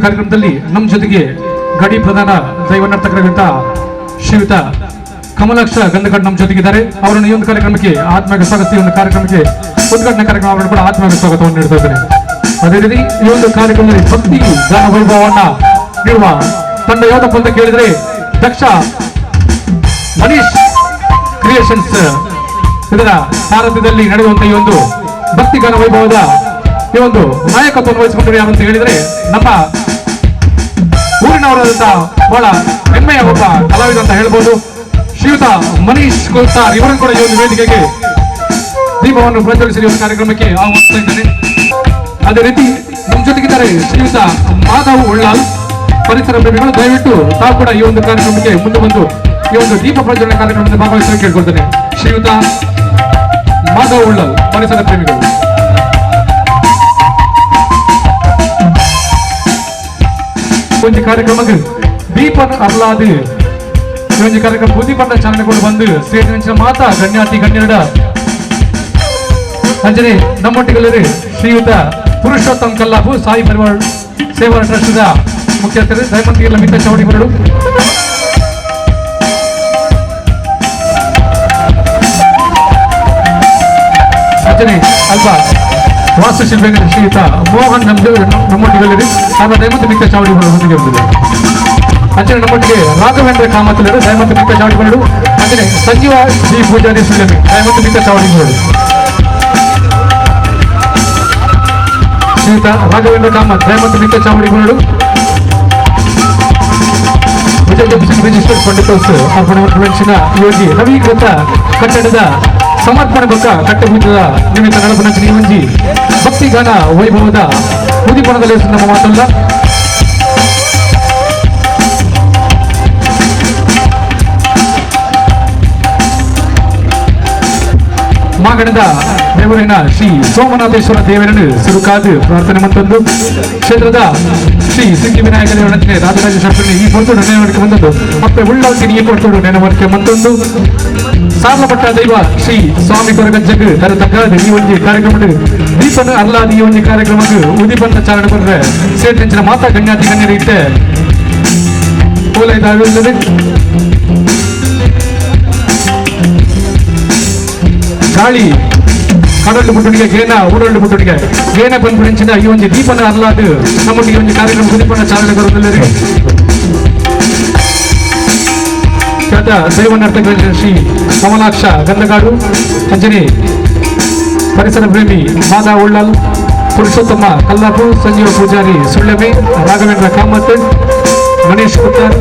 ಕಾರ್ಯಕ್ರಮದಲ್ಲಿ ನಮ್ಮ ಜೊತೆಗೆ ಗಡಿ ಪ್ರಧಾನ ದೈವ ನರ್ತಕರಾದಂತಹ ಶ್ರೀಯುತ ಕಮಲಾಕ್ಷ ಗಂಧಗಡ್ ನಮ್ಮ ಜೊತೆಗಿದ್ದಾರೆ. ಅವರನ್ನು ಈ ಒಂದು ಕಾರ್ಯಕ್ರಮಕ್ಕೆ ಆತ್ಮೀಯ ಸ್ವಾಗತ, ಈ ಒಂದು ಕಾರ್ಯಕ್ರಮಕ್ಕೆ ಉದ್ಘಾಟನಾ ಕಾರ್ಯಕ್ರಮ ಅವರನ್ನು ಕೂಡ ಆತ್ಮೀಯ ಸ್ವಾಗತವನ್ನು ನೀಡ್ತಾ ಇದ್ದಾರೆ. ಅದೇ ರೀತಿ ಈ ಒಂದು ಕಾರ್ಯಕ್ರಮದಲ್ಲಿ ಭಕ್ತಿ ಗಾನ ವೈಭವವನ್ನ ನೀಡುವ ತಂಡ ಯಾವುದಪ್ಪ ಅಂತ ಕೇಳಿದ್ರೆ ದಕ್ಷ ಮನೀಶ್ ಕ್ರಿಯೇಷನ್ಸ್ ಇದರ ಸಾರಥ್ಯದಲ್ಲಿ ನಡೆಯುವಂತಹ ಈ ಒಂದು ಭಕ್ತಿ ಗಾನ ವೈಭವದ ಈ ಒಂದು ನಾಯಕತ್ವವನ್ನು ವಹಿಸಿಕೊಂಡರು ಯಾರು ಅಂತ ಹೇಳಿದ್ರೆ ನಮ್ಮ ಊರಿನವರಾದಂತಹ ಬಹಳ ಹೆಮ್ಮೆಯ ಒಬ್ಬ ಕಲಾವಿದ ಅಂತ ಹೇಳ್ಬೋದು, ಶ್ರೀಯುತ ಮನೀಶ್ ಕೋಲ್ತಾರ್. ಇವರನ್ನು ಕೂಡ ಈ ಒಂದು ವೇದಿಕೆಗೆ ದೀಪವನ್ನು ಪ್ರಜ್ವಲಿಸಿ ಒಂದು ಕಾರ್ಯಕ್ರಮಕ್ಕೆ ಆಹ್ವಾನಿಸ್ತಾ ಇದ್ದೇನೆ. ಅದೇ ರೀತಿ ನಮ್ಮ ಜೊತೆಗಿದ್ದಾರೆ ಶ್ರೀಯುತ ಮಾಧವ್ ಉಳ್ಳಾಲ್, ಪರಿಸರ ಪ್ರೇಮಿಗಳು. ದಯವಿಟ್ಟು ತಾವು ಕೂಡ ಈ ಒಂದು ಕಾರ್ಯಕ್ರಮಕ್ಕೆ ಮುಂದೆ ಬಂದು ಈ ಒಂದು ದೀಪ ಪ್ರಜ್ವಲನೆ ಕಾರ್ಯಕ್ರಮದಲ್ಲಿ ಭಾಗವಹಿಸಲು ಕೇಳ್ಕೊಳ್ತೇನೆ. ಶ್ರೀಯುತ ಮಾಧವ್ ಉಳ್ಳಾಲ್, ಪರಿಸರ ಪ್ರೇಮಿಗಳು. ಒಂದು ಕಾರ್ಯಕ್ರಮಕ್ಕೆ ದೀಪನ ಅರ್ಲಾದಿ ಈ ಒಂದು ಕಾರ್ಯಕ್ರಮ ಬುದ್ಧಿ ಪಂಡ ಚಾಲನೆಗಳು ಬಂದು ಸ್ಟೇಜ್ ನೆಂಚಿನ ಮಾತಾ ಗಣ್ಯಾತಿ ಗಣ್ಯರ ಅಂಜನೆ ನಮ್ಮೊಟ್ಟಿಗೆ ಶ್ರೀಯುತ ಪುರುಷೋತ್ತಮ್ ಕಲ್ಲಾಪು ಸಾಯಿ ಪರಿವಾರ ಸೇವಾ ಟ್ರಸ್ಟ್ದ ಮುಖ್ಯಸ್ಥರು ದಯಮಂತಿ ಲಮಿತಾ ಚೌಡಿ ಬರಡು. ಅಂಜನೆ ಅಲ್ಪ ವಾಸ್ತುಶಿಲ್ಪಿಗಳ ಶ್ರೀಯುತ ಮೋಹನ್ ನಮ್ಮೊಟ್ಟಿಗೆ ಹಾಗೂ ದಯಮಂತಿ ಮಿಕ್ಕ ಚಾವಡಿ ಹೊಂದಿಗೆ ಬಂದಿದೆ. ಅಂಚನೆ ನಮ್ಮೊಟ್ಟಿಗೆ ರಾಘವೇಂದ್ರ ಕಾಮತಲರು ದಯಮಂತಿ ಮಿಕ್ಕ ಚಾವಡಿ ಬರಡು. ಅಂಚನೆ ಸಂಜೀವ ಜಿ ಪೂಜಾರಿ ಸುಳ್ಳಮಿ ದಯಮಂತಿ ಮಿಕ್ಕ ಚಾವಡಿ ಬರಡು. ಶ್ರೀಯುತ ರಾಘವೇಂದ್ರ ಕಾಮತ್ ದಯಮಂತಿ ಮಿಕ್ಕ ಚಾವಡಿ ಬರಡು. ವಿಜಯ ರಿಜಿಸ್ಟರ್ ಪಂಡಿತೋತ್ಸವ ಅರ್ಪಣೆ ಮೆಚ್ಚಿನ ಯೋಗಿ ನವೀಕೃತ ಕಟ್ಟಡದ ಸಮರ್ಪಣೆ ಬೊಕ್ಕ ಕಟ್ಟಭೂತದ ನಿಮಿತ್ತ ನಡಪನಂಚಿನ ಈ ಒಂಜಿ ಭಕ್ತಿಗಾನ ವೈಭವದ ಉದಿಪಣದಲ್ಲಿ ನಮ್ಮ ಮಾತಲ್ಲ. ಮಾಗಣದ ದೇವರಿನ ಶ್ರೀ ಸೋಮನಾಥೇಶ್ವರ ದೇವರನ್ನು ಸುರುಕಾದು ಪ್ರಾರ್ಥನೆ ಮಂತಂದು ಕ್ಷೇತ್ರದ ಶ್ರೀ ಸಿಂಗಿ ವಿನಾಯಕ ದೇವರಂತೆ ರಾಜರಾಜ ಶಾಸ್ತ್ರಿ ಈ ಕೊಡ್ತೋಡು ನೆನವರಿಕೆ ಬಂದದ್ದು ಅಪ್ಪೆ ಉಳ್ಳಾಲ್ತಿನಿ ಈ ಕೊಡ್ತೋಡು ನೆನವರಿಕೆ ಮಂತಂದು ಸಾರ್ಲಪಟ್ಟ ದೈವ ಶ್ರೀ ಸ್ವಾಮಿ ಕೊರಗಜ್ಜಗ್ ತರತಕ್ಕ ಈ ಒಂದು ಕಾರ್ಯಕ್ರಮದ ದೀಪನ ಅಲ್ಲಾದಿ ಈ ಒಂದು ಕಾರ್ಯಕ್ರಮಕ್ಕೆ ಉದಿಪಂತ ಚಾಲನೆ ಕೊಟ್ಟರೆ ಸೇರ್ತಿಂಚಿನ ಮಾತಾ ಗಣ್ಯಾತಿ ಗಣ್ಯರು ಇಟ್ಟೆ ಪೋಲ ಇದಾಗುತ್ತದೆ. ಗಾಳಿ ಕಡಲು ಮುಟ್ಟುಡಿಗೆ ಗೇನ ಊರಳ್ಳು ಮುಟ್ಟುಡಿಗೆ ಗೇನ ಬಂದ್ಬಿಡಿಂಚಿನ ಈ ಒಂದು ದೀಪನ ಅಲ್ಲಾದು ನಮ್ಮೊಟ್ಟಿಗೆ ಒಂದು ಕಾರ್ಯಕ್ರಮ ಉದಿಪನ ಚಾಲನೆ ಬರುವುದಿಲ್ಲ. ದೈವ ನರ್ತಕ ಶ್ರೀ ಕಮಲಾಕ್ಷ ಗಂಧಗಾಡು, ಅಂಜನೆ ಪರಿಸರ ಪ್ರೇಮಿ ಮಾಧವ್ ಉಳ್ಳಾಲ್, ಪುರುಷೋತ್ತಮ ಕಲ್ಲಾಪು, ಸಂಜೀವ ಪೂಜಾರಿ ಸುಳ್ಳಮೆ, ರಾಘವೇಂದ್ರ ಕಾಮತ್, ಮನೀಶ್ ಕುತ್ತಾರ್,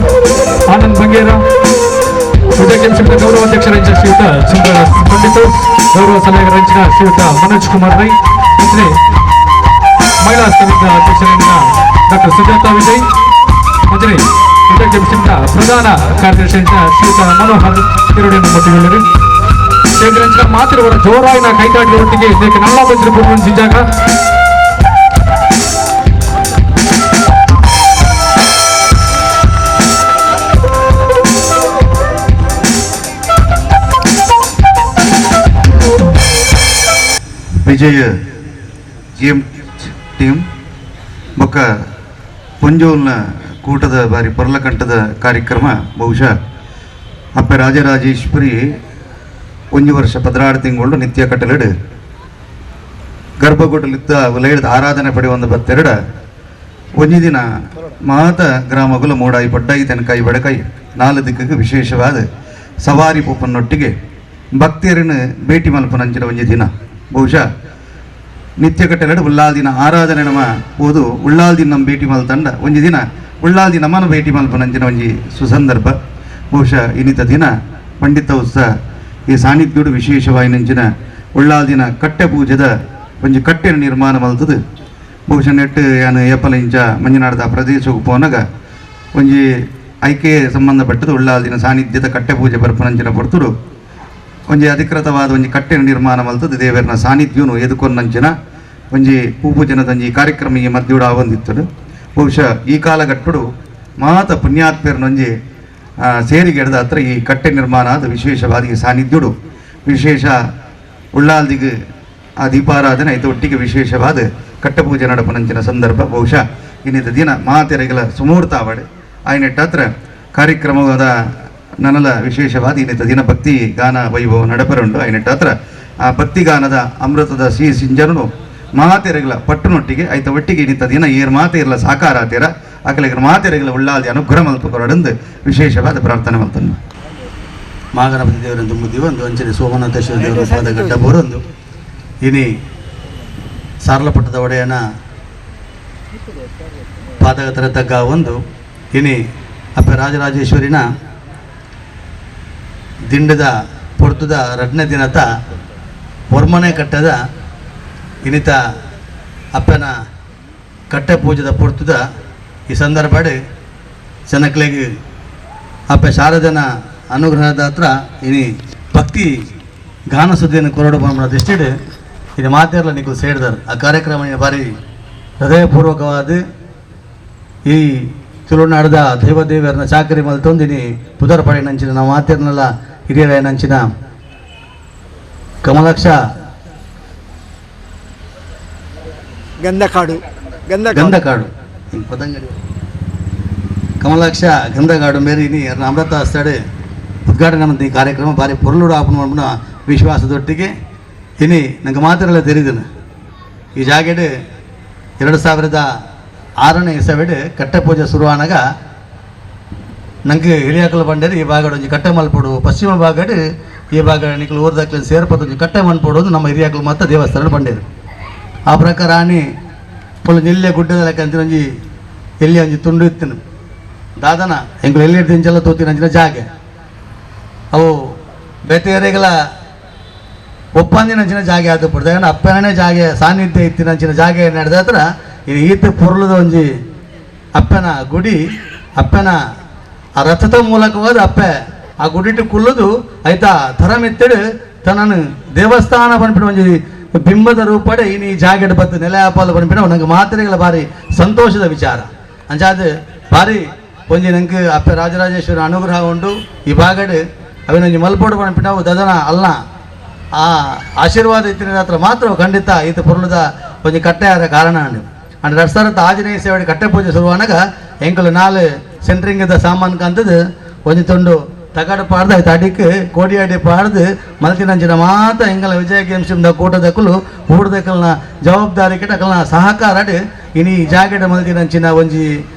ಆನಂದ್ ಬಂಗೇರ, ವಿಜಯ ಕೆಂಚಿನ ಗೌರವಾಧ್ಯಕ್ಷರಂಚ ಶ್ರೀಯುತ ಸುಂದರ ಪಂಡಿತು, ಗೌರವ ಸಲಹೆಗಾರಂಚಿನ ಶ್ರೀಯುತ ಮನೋಜ್ ಕುಮಾರ್ ರೈ, ಅಂಜನೆ ಮಹಿಳಾ ಸಮಿತಿಯ ಅಧ್ಯಕ್ಷರಿಂದ ಡಾಕ್ಟರ್ ಸುಜಾತಾ ವಿಜಯ್, ಅಂಜನೆ ವಿಜಯ ಕೆಂಚಿನ ಪ್ರಧಾನ ಕಾರ್ಯದರ್ಶಿ ಶ್ರೀಯುತ ಮನೋಹರ್ ತಿರುಡಿಯನ್ನು ಮೊಟ್ಟಿಗೆಲ್ಲರು ಶೇಖರಂಚಿನ ಮಾತಿರುವರ ಜೋರಾಯಿನ ಕೈಕಾಟಿನ ಒಟ್ಟಿಗೆ ಇದಕ್ಕೆ ನಲ್ಲ ಬಂದಿರ ಪೂರ್ಣಿಸಿದಾಗ ವಿಜಯ ಗೇಮ್ ಟೀಮ್ ಬೊಕ್ಕ ಪುಂಜೋಲ್ನ ಕೂಟದ ಬಾರಿ ಪರ್ಲಕಂಠದ ಕಾರ್ಯಕ್ರಮ ಬಹುಶಃ ಅಪ್ಪೆ ರಾಜರಾಜೇಶ್ವರಿ 1 ವರ್ಷ 16 ತಿಂಗಳು ನಿತ್ಯ ಕಟ್ಟಲೆಡು ಗರ್ಭಗುಡಲಿದ್ದ ವಲಯದ ಆರಾಧನೆ ಪಡೆಯುವ ಬತ್ತೆರಡ ಒಂಜಿ ದಿನ ಮಾತ ಗ್ರಾಮಗಳು ಮೂಡಾಯಿ ಪಡ್ಡಾಯಿ ತೆನಕಾಯಿ ಬಡಕಾಯಿ 4 ದಿಕ್ಕಕ್ಕೆ ವಿಶೇಷವಾದ ಸವಾರಿ ಪೂಪನ್ನೊಟ್ಟಿಗೆ ಭಕ್ತಿಯರನ್ನು ಭೇಟಿ ಮಲ್ಪನಂಚಿನ ಒಂಜಿ ದಿನ ಬಹುಶಃ ನಿತ್ಯ ಕಟ್ಟಲೆಡು ಉಳ್ಳಾಲ್ ದಿನ ಆರಾಧನೆ ನಮ್ಮ ಓದು ಉಳ್ಳಾಲ್ ದಿನ ನಮ್ಮ ಭೇಟಿ ಮಲ್ತಂಡ ಒಂಜಿ ದಿನ ಉಳ್ಳಾಲ್ ದಿನ ನಮ್ಮನ್ನು ಭೇಟಿ ಮಲ್ಪನಂಚಿನ ಒಂಜಿ ಸುಸಂದರ್ಭ ಬಹುಶಃ ಇನ್ನಿತ ದಿನ ಪಂಡಿತ ಉತ್ಸವ ಈ ಸಾನ್ನಿಧ್ಯುಡು ವಿಶೇಷವಾಗಿ ನಂಚಿನ ಉಳ್ಳಾಲ್ ದಿನ ಕಟ್ಟೆ ಪೂಜೆದ ಒಂಜಿ ಕಟ್ಟೆನ ನಿರ್ಮಾಣ ಮಲ್ತದು ಬಹುಶಃ ನೆಟ್ಟು ಯಾನು ಏಪಲ ಇಂಚ ಮಂಜನಾಡದ ಪ್ರದೇಶಕ್ಕೆ ಪೋನಾಗ ಒಂಜಿ ಐಕೆ ಸಂಬಂಧಪಟ್ಟದು ಉಳ್ಳಾಲ್ ದಿನ ಸಾನ್ನಿಧ್ಯದ ಕಟ್ಟೆ ಪೂಜೆ ಬರ್ಪನಂಚಿನ ಪೊರ್ತುಡು ಒಂಜಿ ಅಧಿಕೃತವಾದ ಒಂಜಿ ಕಟ್ಟೆನ ನಿರ್ಮಾಣ ಮಲ್ತದು ದೇವರನ ಸಾನ್ನಿಧ್ಯನು ಎದುಕೊಂಡಂಚಿನ ಒಂಜಿ ಪೂಪೂಜನದಂಜಿ ಕಾರ್ಯಕ್ರಮ ಈ ಮಧ್ಯುಡು ಆವಂದಿತ್ತದು ಬಹುಶಃ ಈ ಕಾಲಘಟ್ಟಡು ಮಾತ ಪುಣ್ಯಾತ್ಮರನೊಂಜಿ ಸೇರಿಗೆ ಹಿಡಿದ ಹತ್ರ ಈ ಕಟ್ಟೆ ನಿರ್ಮಾಣ ಆದ ವಿಶೇಷವಾದ ಈ ಸಾನ್ನಿಧ್ಯುಡು ವಿಶೇಷ ಉಳ್ಳಾಲ್ದಿಗೆ ಆ ದೀಪಾರಾಧನೆ ಇದು ಒಟ್ಟಿಗೆ ವಿಶೇಷವಾದ ಕಟ್ಟೆ ಪೂಜೆ ನಡಪನಂಚಿನ ಸಂದರ್ಭ ಬಹುಶಃ ಇನ್ನಿತ ದಿನ ಮಾತೆರೆಗಳ ಸುಮೂರ್ತ ಆವಡೆ ಆಯ್ನೆಟ್ಟ ಹತ್ರ ಕಾರ್ಯಕ್ರಮದ ನನಲ ವಿಶೇಷವಾದ ಇನ್ನಿತ ದಿನ ಭಕ್ತಿ ಗಾನ ವೈಭವ ನಡಪರುಂಡು ಆಯ್ನೆಟ್ಟ ಹತ್ರ ಆ ಭಕ್ತಿಗಾನದ ಅಮೃತದ ಸಿಹಿ ಸಿಂಜರನು ಮಾತೆರೆಗಳ ಪಟ್ಟುನೊಟ್ಟಿಗೆ ಆಯ್ತ ಒಟ್ಟಿಗೆ ಇನ್ನಿತ ದಿನ ಏರ್ ಮಾತೆ ಇರಲ ಸಾಕಾರ ಆತೀರ ಆಕಲಿಗರ ಮಾತೆರೆಗಳ ಉಳ್ಳಾದಿ ಅನುಗ್ರಹ ಮಲ್ಪಕೊರಡಂದು ವಿಶೇಷವಾದ ಪ್ರಾರ್ಥನೆ ಮಾಡ್ತಾನೆ. ಮಹಾಗಣಪತಿ ದೇವರಂದು ಮುದ್ದಿವ ಒಂದು ಅಂಚನೆ ಸೋಮನಾಥೇಶ್ವರ ದೇವರ ಪಾದಗಡ್ಡ ಬೋರೊಂದು ಇನಿ ಸಾರ್ಲಪಟ್ಟದ ಒಡೆಯನ ಪಾದಗತರ ತಗ್ಗ ಒಂದು ಇನಿ ಅಪ್ಪ ರಾಜರಾಜೇಶ್ವರಿನ ದಿಂಡದ ಪೊರ್ತದ ರಡ್ನೇ ದಿನತ ವರ್ಮನೆ ಕಟ್ಟದ ಇನಿತ ಅಪ್ಪನ ಕಟ್ಟೆ ಪೂಜದ ಪೊರ್ತದ ಈ ಸಂದರ್ಭಡೆ ಜನಕ್ಲೆಗೆ ಅಪ್ಪ ಶಾರದನ ಅನುಗ್ರಹದ ಹತ್ರ ಇನಿ ಭಕ್ತಿ ಗಾನ ಸುದ್ದಿಯನ್ನು ಕೊರಡು ಬಂದ ದೃಷ್ಟಿಡ್ ಇದು ಮಾತೆಲ್ಲ ನಿಖಲು ಸೇರಿದಾರೆ ಆ ಕಾರ್ಯಕ್ರಮ ಭಾರಿ ಹೃದಯಪೂರ್ವಕವಾದ ಈ ತುಳುನಾಡದ ದೇವದೇವರನ್ನ ಚಾಕರಿ ಮಲ್ತೊಂದಿನಿ ಪುದರ ಪಡೆ ನಂಚಿನ ನಾವು ಮಾತೆರ್ನೆಲ್ಲ ಹಿರಿಯರ ನಂಚಿನ ಕಮಲಾಕ್ಷ ಗಂಧಕಾಡು ಗಂಧಕಾಡು ಪದಂಗಡಿ ಕಮಲಾಕ್ಷ ಗಂಧಗಾಡು ಮೇರಿ ಇನಿ ಎರ್ನ ಅಮೃತ ಹಸ್ತಡೆ ಉದ್ಘಾಟನೆ ಮಂದಿ ಕಾರ್ಯಕ್ರಮ ಭಾರಿ ಪೊರ್ಲುಡು ಆಪಣ ಮಾಡ್ಬಿಡ ವಿಶ್ವಾಸದೊಟ್ಟಿಗೆ ಇನಿ ನಂಗೆ ಮಾತೆಲ್ಲ ತೆರೀದನು ಈ ಜಾಗೆಡ್ 2006ನೇ ಇಸವೆಡ್ ಕಟ್ಟೆ ಪೂಜೆ ಶುರುವಾನಾಗ ನಂಗೆ ಹಿರಿಯಾಕಲು ಬಂಡೇರಿ ಈ ಭಾಗಡ್ ಒಂಜಿ ಕಟ್ಟೆ ಮಲ್ಪಡು ಪಶ್ಚಿಮ ಭಾಗಡ್ ಈ ಭಾಗ ನಿಕ್ಲು ಊರ್ದಾಕ್ಲಿನ ಸೇರ್ಪತ್ತು ಒಂಜಿ ಕಟ್ಟೆ ಮಲ್ಪಡೋದು ನಮ್ಮ ಹಿರಿಯಾಕಲು ಮಾತ್ರ ದೇವಸ್ಥಾನ ಬಂಡೇರು ಆ ಪ್ರಕಾರ ಆನಿ ಪುಲ್ ನಿಲ್ಲೆ ಗುಡ್ಡದ ಲೆಕ್ಕ ಅಂತಿನ ಒಂಜಿ ಎಲ್ಲಿ ಒಂಜಿ ತುಂಡು ಇತ್ತಿನ ದಾದನ ಎಂಗಳು ಎಲ್ಲಿ ದಿಂಚೆಲ್ಲ ತೋತಿನ ಅಂಚಿನ ಜಾಗೆ ಅವು ಬೇತೆಯರೆಗಳ ಒಪ್ಪಂದಿನಂಚಿನ ಜಾಗೆ ಆದ ಪಡ್ದ ಅಪ್ಪನೇ ಜಾಗೆ ಸಾನ್ನಿಧ್ಯ ಇತ್ತಿನಂಚಿನ ಜಾಗೆ ನಡೆದ ಹತ್ರ ಇದು ಈತ ಪೊರ್ಲದ ಒಂಜಿ ಅಪ್ಪನ ಗುಡಿ ಅಪ್ಪನ ಆ ರಥದ ಮೂಲಕವಾದ ಅಪ್ಪೆ ಆ ಗುಡಿಟ್ಟು ಕುಲ್ಲದು ಆಯ್ತಾ ಥರ ಮೆತ್ತಡು ತನ್ನನ್ನು ದೇವಸ್ಥಾನ ಬಂದ್ಬಿಟ್ಟು ಒಂಜಿ ಬಿಂಬದ ರೂಪಡೆ ಇನ್ನು ಈ ಜಾಗೆಡ್ ಬತ್ತು ನೆಲೆ ಆಪಾಲ ಬಂದ್ಬಿಟ್ಟು ನಂಗೆ ಮಾತ್ರೆಗಳ ಭಾರಿ ಸಂತೋಷದ ವಿಚಾರ ಅಂಚಾದ ಭಾರಿ ಒಂಜಿ ನಂಗೆ ಅಪ್ಪ ರಾಜರಾಜೇಶ್ವರ ಅನುಗ್ರಹ ಉಂಡು ಈ ಭಾಗಡ್ ಅವೇನೊಂಜಿ ಮಲ್ಪೋಡು ಬಂದ್ಬಿಟ್ಟು ಅವು ದದನ ಅಲ್ಲ ಆ ಆಶೀರ್ವಾದ ಇತ್ತಿನ ಹತ್ರ ಮಾತ್ರ ಖಂಡಿತ ಈತ ಪೊರ್ಲದ ಒಂಜಿ ಕಟ್ಟೆಯಾದ ಕಾರಣ ಅಂಡು ಅಂಡ್ 2000 ಆಂಜನೇಯ ಸೇವೆ ಕಟ್ಟೆ ಪೂಜೆ ಶುರುವಾನಾಗ ಎಂಕಲು 4 ಸೆಂಟ್ರಿಂಗದ ಸಾಮಾನು ಕಂತದ್ದು ಒಂಜಿ ತುಂಡು ತಗಡು ಪಾಡ್ದು ಆಯ್ತು ಅಡಿಕ್ಕೆ ಕೋಡಿ ಅಡಿ ಪಾಡ್ದು ಮಲ್ತಿನಂಚಿನ ಮಾತ ಎಂಗಲ ವಿಜಯ ಗೇಮ್ಸಿಂದ ಕೂಟದಕ್ಕಲು ಊಟದಕ್ಕಲ್ನ ಜವಾಬ್ದಾರಿ ಕೆಟ್ಟಕಲ್ನ ಸಹಕಾರ ಇನಿ ಜಾಗೆಡ ಮಲ್ತಿನಂಚಿನ ಒಂಜಿ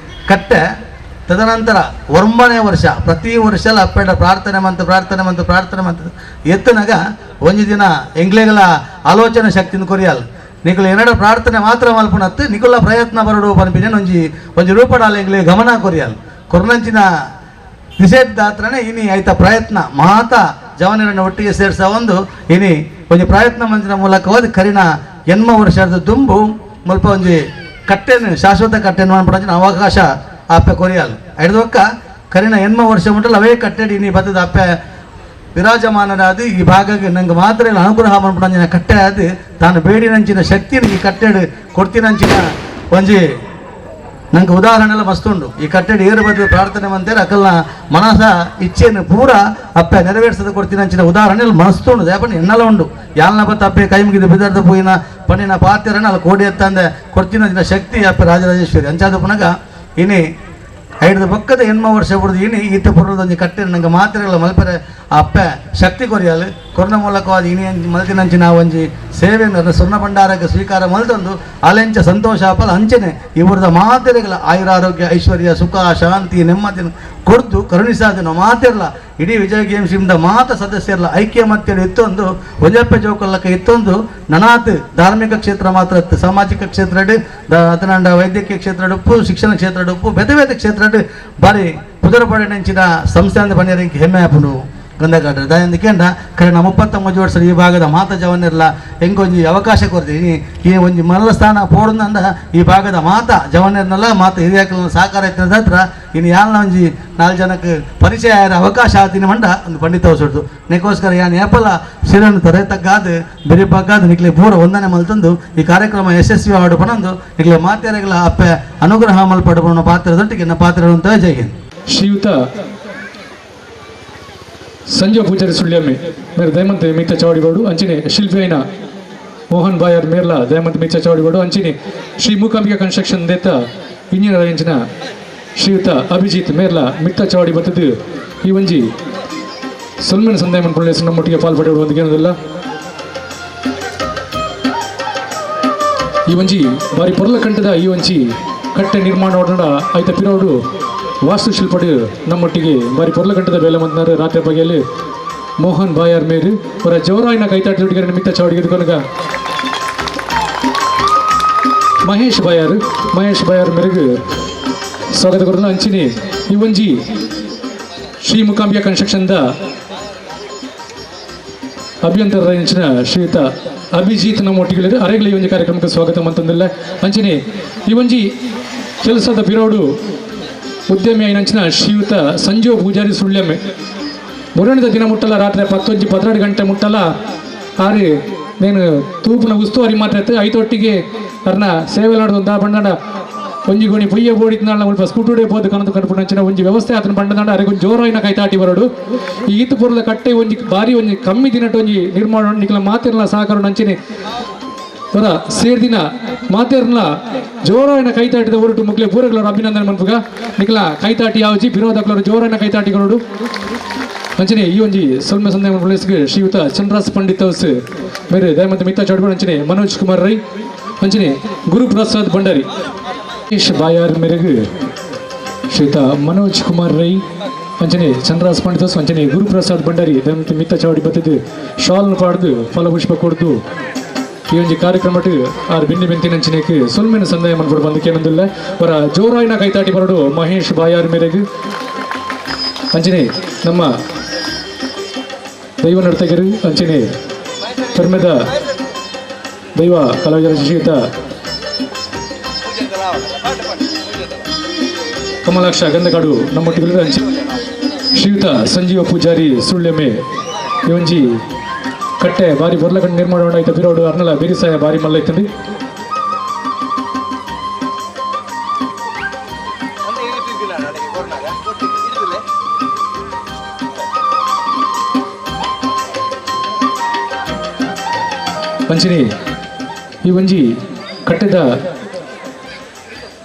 ಕಟ್ಟೆ ತದನಂತರ 1ನೇ ವರ್ಷ ಪ್ರತಿ ವರ್ಷ ಅಪ್ಪೆಡ ಪ್ರಾರ್ಥನೆ ಮಂತ ಎತ್ತನಾಗ ಒಂಜಿ ದಿನ ಎಂಗ್ಲೆಗಳ ಆಲೋಚನೆ ಶಕ್ತಿನ ಕೊರಿಯಲ್ಲ ನಿಖಲು ಏನಡ ಪ್ರಾರ್ಥನೆ ಮಾತ್ರ ಮಲ್ಪುನತ್ತು ನಿಖುಲ ಪ್ರಯತ್ನ ಬರಡು ಪನ್ಪಿನ ಒಂಜಿ ರೂಪಡಾಲ ಎಂಗ್ಲೆ ಗಮನ ಕೊರಿಯಲ್ಲ ಕೊರ್ನಂಚಿನ ನಿಷೇಧಾತ್ರನೇ ಇನಿ ಆಯ್ತ ಪ್ರಯತ್ನ ಮಾತ ಜವನರನ್ನು ಒಟ್ಟಿಗೆ ಸೇರಿಸ ಒಂದು ಇನಿ ಒಂಜಿ ಪ್ರಯತ್ನ ಮಂಚಿನ ಮೂಲಕ ಹೋದ ಕರಿನ ಎನ್ಮ ವರ್ಷದ ದುಂಬು ಮುಲ್ಪ ಒಂಜಿ ಕಟ್ಟೆನು ಶಾಶ್ವತ ಕಟ್ಟೆನು ಅನ್ಪಡಿನ ಅವಕಾಶ ಅಪ್ಪೆ ಕೊರಿಯಲ್ಲ ಐದೊಕ್ಕ ಕರಿನ ಎನ್ಮ ವರ್ಷ ಮುಟ್ಟಲ್ಲ ಅವೇ ಕಟ್ಟೆಡಿ ಇನಿ ಬತ್ತದ ಅಪ್ಪೆ ವಿರಾಜಮಾನರಾದ ಈ ಭಾಗಕ್ಕೆ ನಂಗೆ ಮಾತ್ರ ಅನುಗ್ರಹ ಮಾಡ್ಬಿಟ್ಟಿನ ಕಟ್ಟೆ ಅದು ತಾನು ಬೇಡಿನಂಚಿನ ಶಕ್ತಿನ ಈ ಕಟ್ಟೆಡು ಕೊಡ್ತೀನಂಚಿನ ಒಂಜಿ ನಂಗೆ ಉದಾಹರಣೆ ಎಲ್ಲ ಮಸ್ತುಂಡು ಈ ಕಟ್ಟೆಡು ಏರು ಬದ್ದು ಪ್ರಾರ್ಥನೆ ಮಂತೇಳಿ ಅಕಲ್ನ ಮನಸ ಇಚ್ಛೆಯನ್ನು ಪೂರ ಅಪ್ಪೆ ನೆರವೇರಿಸದ ಕೊಡ್ತೀನಂಚಿನ ಉದಾಹರಣೆ ಎಲ್ಲ ಮಸ್ತುಂಡು ದೇಪಣ್ಣ ಎನ್ನೆಲ್ಲ ಉಂಡು ಯಾಲ್ನ ಬತ್ತ ಅಪ್ಪೆ ಕೈ ಮುಗಿದು ಬಿದ್ದಾರ್ದ ಪೋಯಿನ ಪಣ್ಣಿನ ಪಾತ್ರೆನ ಅಲ್ಲಿ ಕೋಡಿ ಎತ್ತಂದೆ ಕೊಡ್ತೀನಂಚಿನ ಶಕ್ತಿ ಅಪ್ಪೆ ರಾಜರಾಜೇಶ್ವರಿ ಅಂಚಾದ ಪುನಗ ಇನಿ 5 ಪಕ್ಕದ ಎನ್ಮ ವರ್ಷ ಬಿಡ್ದು ಇನಿ ಈತ ಪುರದೊಂದು ಕಟ್ಟೆ ನಂಗೆ ಮಾತ್ರೆಗಳ ಮಲ್ಪರೆ ಅಪ್ಪೆ ಶಕ್ತಿ ಕೊರಿಯಲು ಕೊರೋನಾ ಮೂಲಕವಾದ ಇನಿ ಮಲ್ತಿನಂಚಿನ ಒಂಜಿ ಸೇವೆಯನ್ನು ಸ್ವರ್ಣ ಭಂಡಾರಕ್ಕೆ ಸ್ವೀಕಾರ ಮಲ್ತಂದು ಅಲೆಂಚ ಸಂತೋಷ ಫಲ ಅಂಚನೆ ಇವರದ ಮಾತೆರೆಗಳ ಆಯುರಾರೋಗ್ಯ ಐಶ್ವರ್ಯ ಸುಖ ಶಾಂತಿ ನೆಮ್ಮದಿನ ಕೊಡ್ದು ಕರುಣಿಸಾದನು ಮಾತೆರ್ಲ ಇಡೀ ವಿಜಯ ಗೇಮ್ಸಿಂದ ಮಾತ ಸದಸ್ಯರ್ಲ ಐಕ್ಯಮತ್ಯಡು ಇತ್ತೊಂದು ಒಂಜಪ್ಪೆ ಜೋಕಲ್ಲಕ್ಕೆ ಇತ್ತೊಂದು ನನಾತ್ ಧಾರ್ಮಿಕ ಕ್ಷೇತ್ರ ಮಾತ್ರ ಸಾಮಾಜಿಕ ಕ್ಷೇತ್ರ ಅತನಂಡ ವೈದ್ಯಕೀಯ ಕ್ಷೇತ್ರ ಉಪ್ಪು ಶಿಕ್ಷಣ ಕ್ಷೇತ್ರ ಉಪ್ಪು ಬೇತೆ ಬೇತೆ ಕ್ಷೇತ್ರ ಬಾರಿ ಪುದರಪಡೆ ನೆಂಚಿನ ಸಂಸ್ಥೆ ಅಂತ ಬನ್ನಿರಂಗೆ ಹೆಮ್ಮೆ ಹಾಪುಂಡು ಗಂಧಗಾಡ್ರೆ ದಯಂದಿಕೆಂಡ ಕರೆನ 39 ವರ್ಷ ಈ ಭಾಗದ ಮಾತ ಜವನಿರ್ಲ ಹೆಂಗೊಂಜಿ ಅವಕಾಶ ಕೊಡ್ತೀನಿ ಈ ಒಂಜಿ ಮಲ್ಲ ಸ್ಥಾನ ಪೋಡ್ದಂದ ಈ ಭಾಗದ ಮಾತ ಜವನಿರ್ನಲ್ಲ ಮಾತ ಹಿರಿಯಾಕಲ್ನ ಸಹಕಾರ ಇತ್ತಿನ ಹತ್ರ ಇನ್ನು ಯಾಲ್ನ ಒಂಜಿ 4 ಜನಕ್ಕೆ ಪರಿಚಯ ಆಯ್ರ ಅವಕಾಶ ಆತೀನಿ ಮಂಡ ಒಂದು ಪಂಡಿತ ಹೊಸಡ್ದು ನೆಕ್ಕೋಸ್ಕರ ಯಾನ್ ಏಪಲ ಶಿರನ್ನು ತೊರೆತಕ್ಕಾದ ಬೆರಿಬಕ್ಕಾದ ನಿಕ್ಲೆ ಪೂರ ಒಂದನೆ ಮಲ್ತಂದು ಈ ಕಾರ್ಯಕ್ರಮ ಯಶಸ್ವಿ ಆಡು ಪಣಂದು ನಿಕ್ಲೆ ಮಾತೆರೆಗಳ ಅಪ್ಪೆ ಅನುಗ್ರಹ ಮಲ್ಪಡ ಪಾತ್ರದೊಟ್ಟಿಗೆ ನ ಪಾತ್ರ ಅಂತ ಜೈ ಹಿಂದ್. ಶ್ರೀಯುತ ಸಂಜೀವ ಪೂಜಾರಿ ಸುಳ್ಯಮ್ಮೆ ಮೇರೆ ದಯಮಂತ ಮಿತ್ತ ಚವಾಡಿಗೋಡು ಅಂಚಿನೆ ಶಿಲ್ಪಿ ಐನ ಮೋಹನ್ ಬಾಯರ್ ಮೇರ್ಲ ದಯಮಂತ ಮಿತ್ತ ಚವಾಡಿಗೋಡು ಅಂಚಿನೆ ಶ್ರೀ ಮೂಕಾಂಬಿಕಾ ಕನ್ಸ್ಟ್ರಕ್ಷನ್ ದೇತ ಇಂಜಿನಿಯರ್ ಆಯಂಚಿನ ಶ್ರೀಯುತ ಅಭಿಜಿತ್ ಮೇರ್ಲ ಮಿತ್ತ ಚವಾಡಿ ಬರ್ತದ್ದು ಈ ಒಂಜಿ ಸೊಲ್ಮೆನ ಸಂದಾಯ ಮನ್ಪುಳ್ಳ ನಮ್ಮೊಟ್ಟಿಗೆ ಪಾಲ್ಪಡುವ ಒಂದು ಏನದಿಲ್ಲ ಈ ಒಂಜಿ ಬಾರಿ ಪೊರ್ಲ ಕಂಟದ ಈ ಒಂಜಿ ಕಟ್ಟೆ ನಿರ್ಮಾಣ ಮಾಡೋಣ ಆಯ್ತ ಪಿರೋಡು ವಾಸ್ತುಶಿಲ್ಪಡು ನಮ್ಮೊಟ್ಟಿಗೆ ಬಾರಿ ಪೊರ್ಲ ಕಂಟದ ಬೇಲೆ ಮಂತ್ನಾರು ರಾತ್ರಿ ಬಗೆಯಲ್ಲಿ ಮೋಹನ್ ಬಾಯಾರ್ ಮೇರು ಅವರ ಜೋರಾಯಿನ ಕೈತಾಟಿ ನಿಮಿತ್ತ ಚವಾಡಿಗೆ ಕೊನಗ ಮಹೇಶ್ ಬಾಯಾರ್ ಮೇರೆಗೆ ಸ್ವಾಗತ ಕೊಡೋದು ಅಂಚಿನಿ ಈ ಒಂಜಿ ಶ್ರೀ ಮೂಕಾಂಬಿಕಾ ಕನ್ಸ್ಟ್ರಕ್ಷನ್ದ ಅಭಿಯಂತರ ಇಂಚಿನ ಶ್ರೀಯುತ ಅಭಿಜಿತ್ ನಮ್ಮ ಒಟ್ಟಿಗೆ ಅರೆಗಳ ಈ ಒಂಜಿ ಕಾರ್ಯಕ್ರಮಕ್ಕೆ ಸ್ವಾಗತ ಮಂತಂದಿಲ್ಲ ಅಂಚಿನಿ ಈ ಒಂಜಿ ಕೆಲಸದ ಪಿರೋಡು ಉದ್ಯಮಿ ಆಯ್ನಂಚಿನ ಶ್ರೀಯುತ ಸಂಜೀವ ಪೂಜಾರಿ ಸುಳ್ಯಮೆ ಮುರಣದ ದಿನ ಮುಟ್ಟಲ್ಲ ರಾತ್ರಿ 11-12 ಗಂಟೆ ಮುಟ್ಟಲ್ಲ ಆರಿ నేను ತೂಪುನ ಉಸ್ತುವಾರಿ ಮಾತ್ರ ಐತೊಟ್ಟಿಗೆ ಅರ್ನ ಸೇವೆ ನಾಡ್ದು ಬಂಡ ಒಂಜಿ ಗೋಣಿ ಪುಯ್ಯ ಬೋಡಿದ್ನಾಳ ಸ್ವಲ್ಪ ಸ್ಕೂಟುಡೆ ಬೋದು ಕನದು ಕನ್ಪುಣಂಚಿನ ಒಂಜಿ ವ್ಯವಸ್ಥೆ ಆತನ ಬಂಡದಾಂಡ ಅರೆಗೆ ಒಂದು ಜೋರಾಯಿನ ಕೈತಾಟಿ ಬರೋಡು ಈ ಈತ ಪೂರ್ಲ ಕಟ್ಟೆ ಒಂಜಿ ಬಾರಿ ಒಂಜಿ ಕಮ್ಮಿ ದಿನಟ್ಟು ಒಂಜಿ ನಿರ್ಮಾಣ ನಿಖಲ ಮಾತಿರ್ಲ ಸಹಕಾರ ನಂಚಿನಿ ಹೊರ ಸೇರ್ದಿನ ಮಾತೇರ್ನ ಜೋರಾಯಿನ ಕೈತಾಟಿದ ಹೊರಟು ಮುಗ್ಲೆ ಪೂರಗಳವರು ಅಭಿನಂದನೆ ಮನ್ಪುಗ ನಿಖಲ ಕೈತಾಟಿ ಯಾವಜಿ ವಿರೋಧಗಳವರು ಜೋರಾಯಿನ ಕೈತಾಟಿ ಕೊರಡು ಅಂಚನೆ ಈ ಒಂಜಿ ಸೊಲ್ಮೆ ಸಂದೇಹ ಪ್ಲೇಸ್ಗೆ ಶ್ರೀಯುತ ಚಂದ್ರಾಸ್ ಪಂಡಿತ್ ಹೌಸ್ ಮೇರೆ ದಯಮಂತ ಮಿತ್ತ ಚೌಡ್ಕೊಂಡು ಅಂಚನೆ ಮನೋಜ್ ಕುಮಾರ್ ರೈ ಅಂಚನೆ ಗುರುಪ್ರಸಾದ್ ಭಂಡಾರಿ ಮಹೇಶ್ ಬಾಯಾರ್ ಮೇರೆಗೆ ಶ್ರೀಯುತ ಮನೋಜ್ ಕುಮಾರ್ ರೈ ಅಂಚನೆ ಚಂದ್ರಾಸ್ ಪಂಡಿತ್ ಹೌಸ್ ಅಂಚನೆ ಗುರುಪ್ರಸಾದ್ ಭಂಡಾರಿ ದಯಮಂತ ಮಿತ್ತ ಚೌಡಿ ಬತ್ತದು ಶಾಲ್ ಪಾಡ್ದು ಫಲಪುಷ್ಪ ಕೊಡ್ದು ಈ ಒಂಜಿ ಕಾರ್ಯಕ್ರಮಟ್ಟು ಆರು ಬೆಂತಿನ ಅಂಚನೆಗೆ ಸೊಲ್ಮೆನ ಸಂದೇಹ ಮನ್ಪಡು ಬಂದಕ್ಕೆ ಏನಂದಿಲ್ಲ ಅವರ ಜೋರಾಯಿನ ಕೈತಾಟಿ ಬರಡು ಮಹೇಶ್ ಬಾಯಾರ್ ಮೇರೆಗೆ ಅಂಚನೆ ನಮ್ಮ ದೈವ ನರ್ತಕರು ಅಂಚನೆ ಕರ್ಮದ ದೈವ ಕಲಾವಿದರ ಶ್ರೀಯುತ ಕಮಲಾಕ್ಷ ಗಂಧಕಾಡು ನಮ್ಮೊಟ್ಟಿಗೆ ಅಂಚೆ ಶ್ರೀಯುತ ಸಂಜೀವ ಪೂಜಾರಿ ಸುಳ್ಳೆಮೆ ಇವೊಂಜಿ ಕಟ್ಟೆ ಬಾರಿ ಬರ್ಲಕಂಡು ನಿರ್ಮಾಣ ಆಯ್ತು ಬಿರೋಡು ಅರ್ನಲ ಬೇರಿಸಾಯ ಬಾರಿ ಮಲ್ಲ ಇತ್ತಂಡಿ ಪಂಚನಿ ಈ ಒಂಜಿ ಕಟ್ಟೆದ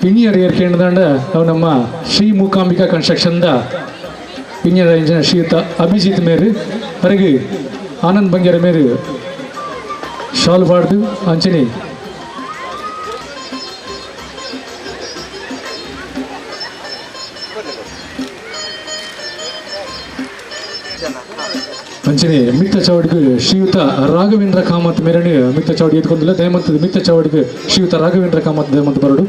ಇಂಜಿನಿಯರ್ ಏರ್ಕೊಂಡ ಅವು ನಮ್ಮ ಶ್ರೀ ಮೂಕಾಂಬಿಕಾ ಕನ್ಸ್ಟ್ರಕ್ಷನ್ದ ಇಂಜಿನಿಯರ್ ಇಂಜಿನಿಯರ್ ಶ್ರೀಯುತ ಅಭಿಜಿತ್ ಮೇರು ಹೊರಗೆ ಆನಂದ್ ಬಂಗ್ಯಾರ ಮೇರು ಶಾಲ್ ಬಾಡ್ದು ಅಂಚನೆ ಅಂಚನೆ ಮಿತ್ತ ಚೌಡಿಗೆ ಶ್ರೀಯುತ ರಾಘವೇಂದ್ರ ಕಾಮತ್ ಮೇರಣಿ ಮಿತ್ತ ಚೌಡಿ ಎತ್ಕೊಂಡಿಲ್ಲ ದಯಮಂತ ಮಿತ್ತ ಚೌಡಿಗೆ ಶ್ರೀಯುತ ರಾಘವೇಂದ್ರ ಕಾಮತ್ ದಯಮಂತ ಬರಡು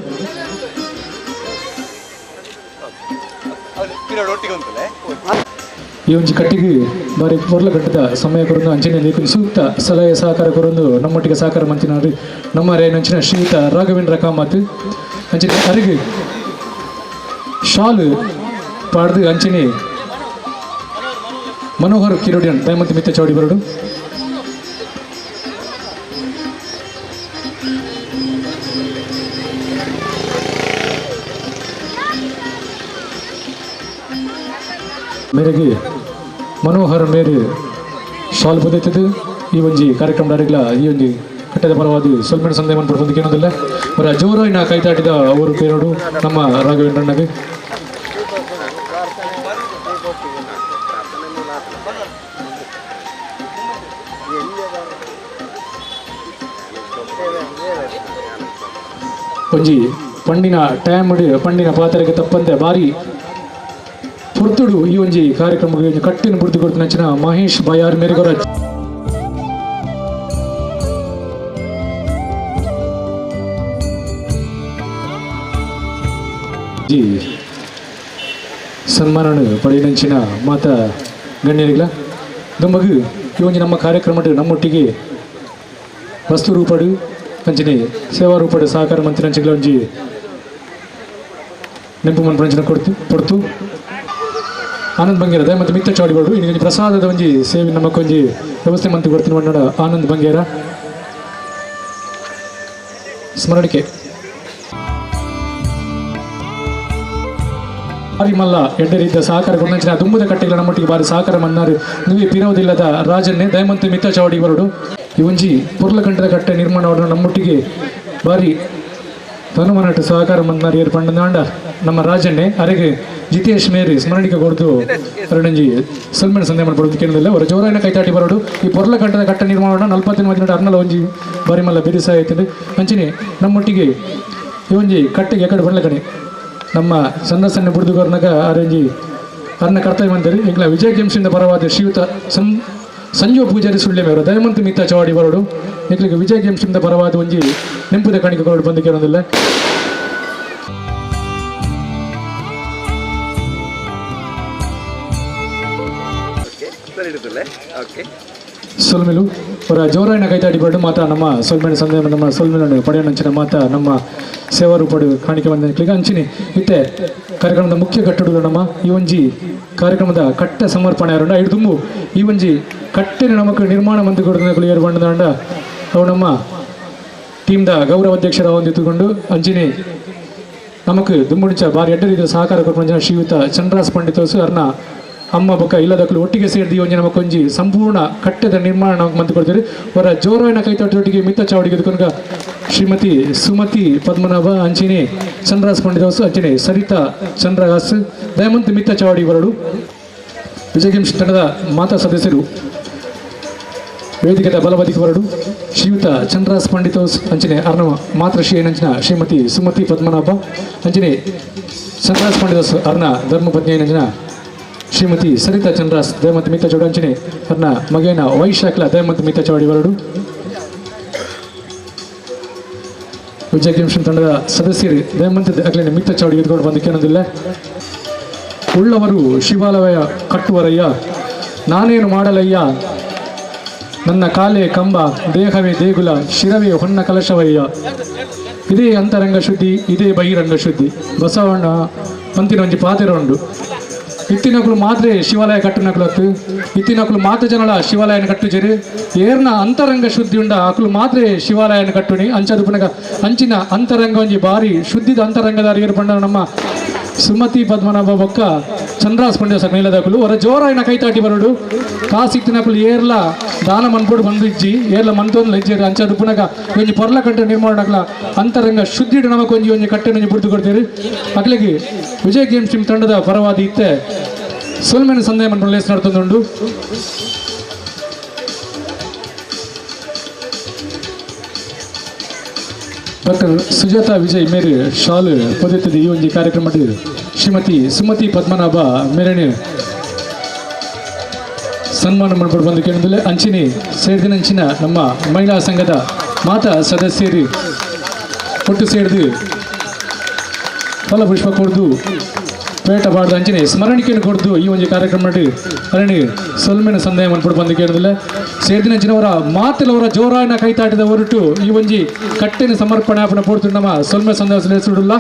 ಈ ಒಂಜಿ ಕಟ್ಟಿಗೆ ಬಾರಿ ಪೊರ್ಲ ಗಂಟದ ಸಮಯ ಕೊರೊಂದು ಅಂಚನೆ ನೀಕು ಸೂಕ್ತ ಸಲಹೆ ಸಹಕಾರ ಕೊರೊಂದು ನಮ್ಮೊಟ್ಟಿಗೆ ಸಹಕಾರ ಮಂತಿನಾರು ನಮ್ಮ ರೇನಂಚಿನ ಶ್ರೀಯುತ ರಾಘವೇಂದ್ರ ಕಾಮತ್ ಅಂಚನೆ ಅರಿಗೆ ಶಾಲು ಪಾಡ್ದು ಅಂಚನೆ ಮನೋಹರ್ ಕಿರೋಡಿಯನ್ ದಯಮಂತ ಮಿತ್ತ ಚೌಡಿ ಬರಡು ಮೇರೆಗೆ ಮನೋಹರ್ ಮೇರೆ ಶಾಲ್ ಬದೈತದು ಈ ಒಂಜಿ ಕಾರ್ಯಕ್ರಮ ಡಾರಿಗ್ಲ ಈ ಒಂಜಿ ಕಟ್ಟದ ಪರವಾದ ಸೊಲ್ಮೆನ ಸಂದೇಹ ಪಡ್ಕೊಂಡು ಏನೋದಿಲ್ಲ ಅವರ ಜೋರಾಯಿನ ಕೈತಾಟಿದ ಅವರು ಪೇರೋಡು ನಮ್ಮ ರಾಘವೇಂದ್ರಣ್ಣಗೆ ಒಂಜಿ ಪಂಡಿನ ಟೈಮ್ ಪಂಡಿನ ಪಾತ್ರೆಗೆ ತಪ್ಪಂತೆ ಬಾರಿ ಪುರ್ತುಡು ಈ ಒಂಜಿ ಕಾರ್ಯಕ್ರಮಕ್ಕೆ ಕಟ್ಟಿನ ಬುಡ್ದು ಕೊಡ್ತು ನಚ್ಚಿನ ಮಹೇಶ್ ಬಾಯಾರ್ ಮೇರೆಗೊರ ಸನ್ಮಾನ ಪಡೆಯಂಚಿನ ಮಾತ ಗಣ್ಯರಿಗಳ ನಮಗೂ ಈ ಒಂಜಿ ನಮ್ಮ ಕಾರ್ಯಕ್ರಮ ನಮ್ಮೊಟ್ಟಿಗೆ ವಸ್ತು ರೂಪಡು ಅಂಚನೆ ಸೇವಾ ರೂಪಡು ಸಹಕಾರ ಮಂತ್ರಿ ಅಂಚೆಗಳ ಒಂಜಿ ನೆಂಪು ಮನ್ಪಂಚನ ಕೊಡ್ತು ಆನಂದ್ ಬಂಗೇರ ದಯಮಂತ ಮಿತ್ತ ಚೌಡಿ ಬರಡು ಇನ್ನು ಪ್ರಸಾದದ ಒಂಜಿ ಸೇವೆ ನಮಕೊಂಜಿ ವ್ಯವಸ್ಥೆ ಮಂತ್ ಕೊಡ್ತೀನಿ ಬಣ್ಣಡ ಆನಂದ್ ಬಂಗೇರ ಸ್ಮರಣಿಕೆ ಬಾರಿ ಮಲ್ಲ ಎಡ್ಡರಿದ್ದ ಸಹಕಾರ ಗೊಂದಂಚಿನ ದುಂಬದ ಕಟ್ಟೆಗಳ ನಮ್ಮೊಟ್ಟಿಗೆ ಬಾರಿ ಸಹಕಾರ ಮನ್ನಾರು ನೀವೇ ಪಿರೋದಿಲ್ಲದ ರಾಜನ್ನೇ ದಯಮಂತ ಮಿತ್ತ ಚೌಡಿ ಬರಡು ಈ ಒಂಜಿ ಪುರ್ಲಕಂಠದ ಕಟ್ಟೆ ನಿರ್ಮಾಣ ನಮ್ಮೊಟ್ಟಿಗೆ ಬಾರಿ ತನುಮನಟ್ಟು ಸಹಕಾರ ಮಂತ್ರಿ ಏರ್ಪಂಡ ನಮ್ಮ ರಾಜನ್ನೇ ಅರೆಗೆ ಜಿತೇಶ್ ಮೇರಿ ಸ್ಮರಣಿಕೆ ಕೊಡ್ದು ಎರಡಂಜಿ ಸಲ್ಮೇನ್ ಸಂದೇಹ ಮಾಡ್ಬೋದು ಕೇಳಿದಿಲ್ಲ ಅವರ ಜೋರಾಯಿನ ಕೈತಾಟಿ ಬರೋಡು ಈ ಪೊರ್ಲ ಕಂಠದ ಕಟ್ಟ ನಿರ್ಮಾಣ 40 ಮದಿನ ಅರ್ನಲ ಒಂಜಿ ಬಾರಿ ಮಲ್ಲ ಬಿರಿಸ ಆಯ್ತದೆ ಅಂಚಿನಿ ನಮ್ಮೊಟ್ಟಿಗೆ ಈ ಒಂಜಿ ಕಟ್ಟೆಗೆ ಎಕಡೆ ಬಂಡ್ಲ ಕಣೆ ನಮ್ಮ ಸಣ್ಣ ಸಣ್ಣ ಬುಡ್ದುಗೋರ್ನಾಗ ಅರೆಂಜಿ ಅರ್ನ ಕರ್ತವ್ಯ ಮಂದಿರಿ ಈಗಲ ವಿಜಯ ಗೇಮ್ಸಿಂದ ಪರವಾದ ಶ್ರೀಯುತ ಸಂಜೀವ ಪೂಜಾರಿ ಸುಳ್ಳೆ ಮೇವರು ದಯಮಂತ ಮಿತ್ತ ಚವಾಡಿ ಬರೋಡು ಈಗಲಿಗೆ ವಿಜಯ ಗೇಮ್ಸಿಂದ ಪರವಾದ ಒಂಜಿ ನೆಂಪುದ ಕಾಣಿಕೆ ಕೊರಡು ಬಂದು ಕೇಳೋದಿಲ್ಲ ಸೊಲ್ಮೆಲು ಅವರ ಜೋರಾಯಿನ ಕೈತಾಡಿ ಬರಡು ಮಾತ ನಮ್ಮ ಸೊಲ್ಮೇನ ಸಂದೇಹ ನಮ್ಮ ಸೊಲ್ಮೆಲ ಪಡೆಯಂಚಿನ ಮಾತ ನಮ್ಮ ಸೇವಾರು ಪಡು ಕಾಣಿಕೆ ಬಂದ ಅಂಚಿನಿ ಇತ್ತೆ ಕಾರ್ಯಕ್ರಮದ ಮುಖ್ಯ ಕಟ್ಟಡ ನಮ್ಮ ಈ ಒಂಜಿ ಕಾರ್ಯಕ್ರಮದ ಕಟ್ಟ ಸಮರ್ಪಣೆ ಯಾರು ಐದು ತುಂಬು ಈ ಒಂಜಿ ಕಟ್ಟೆನ ನಮಕ್ ನಿರ್ಮಾಣ ಮಂದಿ ಕೊಡುವ ಏರು ಬಂಡದಾಂಡ ಅವು ನಮ್ಮ ಟೀಮ್ದ ಗೌರವ ಅಧ್ಯಕ್ಷರ ಹೊಂದಿತ್ತುಕೊಂಡು ಅಂಚಿನಿ ನಮಕ್ ದುಮ್ಮುಡಿಚ ಬಾರಿ ಎಡ್ಡ ರೀತಿಯ ಸಹಕಾರ ಕೊಟ್ಟು ಶ್ರೀಯುತ ಚಂದ್ರಾಸ್ ಪಂಡಿತೋಸು ಅರ್ನ ಅಮ್ಮ ಬೊಕ್ಕ ಇಲ್ಲದಕ್ಕಲು ಒಟ್ಟಿಗೆ ಸೇರಿದ ಒಂಜಿ ನಮಕ್ ಒಂಜಿ ಸಂಪೂರ್ಣ ಕಟ್ಟೆದ ನಿರ್ಮಾಣ ನಮಗೆ ಮಂದಿ ಕೊಡ್ತೀರಿ ಅವರ ಜೋರಾಯಿನ ಕೈತೊಟ್ಟಿಗೆ ಮಿತ್ತ ಚಾವಡಿಗೆ ಎದ್ಕೊಂಡ ಶ್ರೀಮತಿ ಸುಮತಿ ಪದ್ಮನಾಭ ಅಂಚಿನಿ ಚಂದ್ರಾಸ್ ಪಂಡಿತೋಸು ಅಂಚಿನಿ ಸರಿತಾ ಚಂದ್ರಹಾಸ್ ದಯಮಂತ್ ಮಿತ್ತ ಚಾವಡಿ ಬರಡು ವಿಜಯ ಗೇಮ್ಸ್ ತಂಡದ ಮಾತಾ ಸದಸ್ಯರು ವೇದಿಕೆದ ಬಲಬದಿಗೆ ಬರಡು ಶ್ರೀಯುತ ಚಂದ್ರಾಸ್ ಪಂಡಿತೋಸ್ ಅಂಚನೆ ಅರ್ನವ ಮಾತೃಶ್ರೀ ಏನಂಚಿನ ಶ್ರೀಮತಿ ಸುಮತಿ ಪದ್ಮನಾಭ ಅಂಚನೆ ಚಂದ್ರಾಸ್ ಪಂಡಿತೋಸ್ ಅರ್ನ ಧರ್ಮಪತ್ನಿ ಏನಂಚಿನ ಶ್ರೀಮತಿ ಸರಿತಾ ಚಂದ್ರಾಸ್ ದಯಮಂತ್ ಮಿತ್ತ ಚೌಡ ಅಂಚನೆ ಅರ್ನ ಮಗೇನ ವೈಶಾಖಲ ದಯಮಂತ್ ಮಿತ್ತ ಚೌಡಿ ಬರಡು ವಿಜಯ ಗೇಮ್ಸ್ ತಂಡದ ಸದಸ್ಯರು ದಯಮಂತ್ ಅಗ್ಲೇನೆ ಮಿತ್ತ ಚೌಡಿ ಎದ್ಕೊಂಡು ಬಂದು ಕೇಳೋದಿಲ್ಲ ಉಳ್ಳವರು ಶಿವಾಲಯ ಕಟ್ಟುವರಯ್ಯ ನಾನೇನು ಮಾಡಲಯ್ಯ ನನ್ನ ಕಾಲೇ ಕಂಬ ದೇಹವೇ ದೇಗುಲ ಶಿರವೇ ಹೊನ್ನ ಕಲಶವಯ್ಯ ಇದೇ ಅಂತರಂಗ ಶುದ್ಧಿ ಇದೇ ಬಹಿರಂಗ ಶುದ್ಧಿ ಬಸವಣ್ಣ ಪಂತಿನ ಒಂಜಿ ಪಾತೆರ ಉಂಡು ಇತ್ತಿನಕುಲು ಮಾತ್ರ ಶಿವಾಲಯ ಕಟ್ಟಿನಕುಲು ಹತ್ತು ಇತ್ತಿನಕುಲು ಮಾತ ಜನಲ ಶಿವಾಲಯನ ಕಟ್ಟುಜರಿ ಏರ್ನ ಅಂತರಂಗ ಶುದ್ಧಿ ಉಂಡ ಅಕುಲು ಮಾತ್ರ ಶಿವಾಲಯನ ಕಟ್ಟುನಿ ಅಂಚದು ಪುನಗ ಅಂಚಿನ ಅಂತರಂಗ ಒಂಜಿ ಬಾರಿ ಶುದ್ಧಿದ ಅಂತರಂಗದಾರಿ ಏರ್ಪಂಡ ನಮ್ಮ ಸುಮತಿ ಪದ್ಮನಾಭ ಬೊಕ್ಕ ಚಂದ್ರಾಸ್ ಪಂಡಿತ ಮೇಲದಕುಲು ಅವರ ಜೋರಾಯಿನ ಕೈತಾಟಿ ಬರೋಡು ಕಾಸಿತ್ತಿನಕುಲು ಏರ್ಲ ದಾನ ಮನ್ಪೋಡು ಬಂದಿಜ್ಜಿ ಏರ್ಲ ಮನ್ತೊಂದು ಹೆಜ್ಜೇರಿ ಅಂಚದು ಪುನಗ ಒಂಜಿ ಪೊರ್ಲ ಕಟ್ಟೆ ನಿರ್ಮಾಣ ಅಂತರಂಗ ಶುದ್ಧಿಡು ನಮಕ್ ಒಂಜಿ ಕಟ್ಟೆ ಒಂಜಿ ಬುಡ್ದು ಕೊಡ್ತೀರಿ ಅಕ್ಲಿಗೆ ವಿಜಯ್ ಗೇಮ್ಸ್ ಟೀಮ್ ತಂಡದ ಪರವಾದಿ ಇತ್ತೆ ಸೊಲ್ಮೇನ ಸಂದೇಹ ಮನ್ಪುಣ ಲೇಸ್ ನಡ್ತೊಂದುಂಡು ಡಾಕ್ಟರ್ ಸುಜಾತಾ ವಿಜಯ್ ಮೇರೆ ಶಾಲು ಪದ್ಧತಿ ಈ ಒಂದು ಕಾರ್ಯಕ್ರಮ ಶ್ರೀಮತಿ ಸುಮತಿ ಪದ್ಮನಾಭ ಮೇರಣಿ ಸನ್ಮಾನ ಮಾಡ್ಬಿಟ್ಟು ಬಂದು ಕೇಳಿದ್ರೆ ಅಂಚಿನಿ ಸೇರಿದಿನಂಚಿನ ನಮ್ಮ ಮಹಿಳಾ ಸಂಘದ ಮಾತಾ ಸದಸ್ಯರು ಒಟ್ಟು ಸೇರಿದು ಫಲಪುಷ್ಪ ಕೊಡ್ದು ಪೇಟ ಬಾರ್ದು ಅಂಚಿನಿ ಸ್ಮರಣಿಕೆಯನ್ನು ಕೊಡ್ದು ಈ ಒಂದು ಕಾರ್ಯಕ್ರಮ ಅರಣಿ ಸೊಲ್ಮೇನ ಸಂದೇಹ ಮಾಡ್ಬಿಟ್ಟು ಬಂದು ಕೇಳಿದಿಲ್ಲ ಸೇರಿದಿನಂಚಿನವರ ಮಾತಿಲವರ ಜೋರಾಯಿನ ಕೈತಾಟಿದ ಹೊರಟು ಈ ಒಂಜಿ ಕಟ್ಟೆನ ಸಮರ್ಪಣೆ ಆಪಣ ಪೋಡ್ತು ನಮ್ಮ ಸೊಲ್ಮೆ ಸಂದೇಹ ಹೆಸರುಲ್ಲ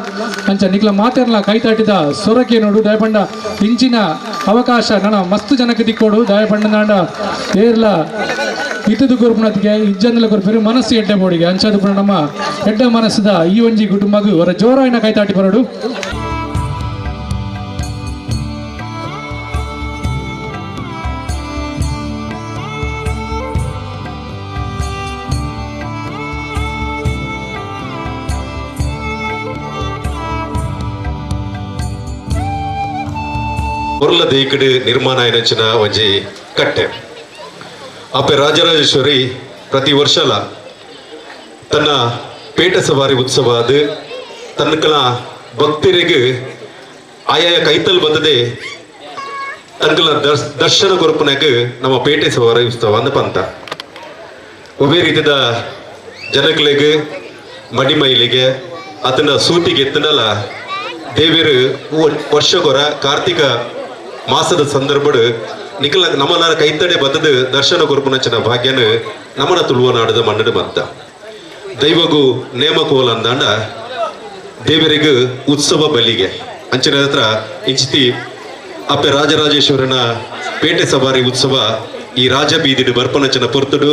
ಅಂಚ ನಿಕ್ಲ ಮಾತೇರ್ಲ ಕೈತಾಟಿದ ಸೊರಕೆ ನೋಡು ದಯಪಂಡ ಇಂಚಿನ ಅವಕಾಶ ನನ್ನ ಮಸ್ತು ಜನಕ್ಕೆ ದಿಕ್ಕೋಡು ದಯಪಂಡ ನಾಂಡ ಏರ್ಲ ಇತ್ತದು ಗುರುಪುಣತಿಗೆ ಇಜ್ಜಂದಲ ಗುರುಪೇರು ಮನಸ್ಸು ಎಡ್ಡೆ ಬೋಡಿಗೆ ಅಂಚದು ಪುಣ ನಮ್ಮ ಎಡ್ಡ ಮನಸ್ಸದ ಈ ಒಂಜಿ ಕುಟುಂಬಗೂ ಅವರ ಜೋರಾಯಿನ ಕೈತಾಟಿ ಬರೋಡು పొర్ల దేకుడు నిర్మాణ అయినచ్చిన ಒಂಜಿ ಕಟ್ಟೆ ಅಪ್ಪೆ ರಾಜರಾಜೇಶ್ವರಿ ಪ್ರತಿ ವರ್ಷಲ ತನ್ನ ಪೇಟ ಸವಾರಿ ಉತ್ಸವ ಅದು ತನ್ನಕಲ ಭಕ್ತರಿಗೆ ಆಯಾಯ ಕೈತಲ್ ಬಂದದೆ ತನ್ನಕಲ ದರ್ಶನ ಕೊರಪನಾಗ ನಮ್ಮ ಪೇಟೆ ಸವಾರಿ ಉತ್ಸವ ಅಂದ ಪಂತ ಒಬ್ಬೇ ರೀತಿಯ ಜನಗಳಿಗೆ ಮಡಿಮೈಲಿಗೆ ಅದನ್ನ ಸೂಟಿಗೆ ಎತ್ತನಲ್ಲ ದೇವರು ವರ್ಷಗೊರ ಕಾರ್ತಿಕ ಮಾಸದ ಸಂದರ್ಭಡ್ ನಿಖಲ ನಮ್ಮನ ಕೈತಡೆ ಬದ್ದದ ದರ್ಶನ ಕೊರಪುನಂಚಿನ ಭಾಗ್ಯನ ನಮ್ಮನ ತುಳುವ ನಾಡದ ಮಣ್ಣದ ಮತ್ತ ದೈವಗೂ ನೇಮಕೋಲ ಅಂದಾಂಡ ದೇವರಿಗೂ ಉತ್ಸವ ಬಲಿಗೆ ಅಂಚಿನ ಹತ್ರ ಇಂಚಿತಿ ಅಪ್ಪೆ ರಾಜರಾಜೇಶ್ವರನ ಪೇಟೆ ಸವಾರಿ ಉತ್ಸವ ಈ ರಾಜ ಬೀದಿಡು ಬರ್ಪನಂಚಿನ ಪೊರ್ತುಡು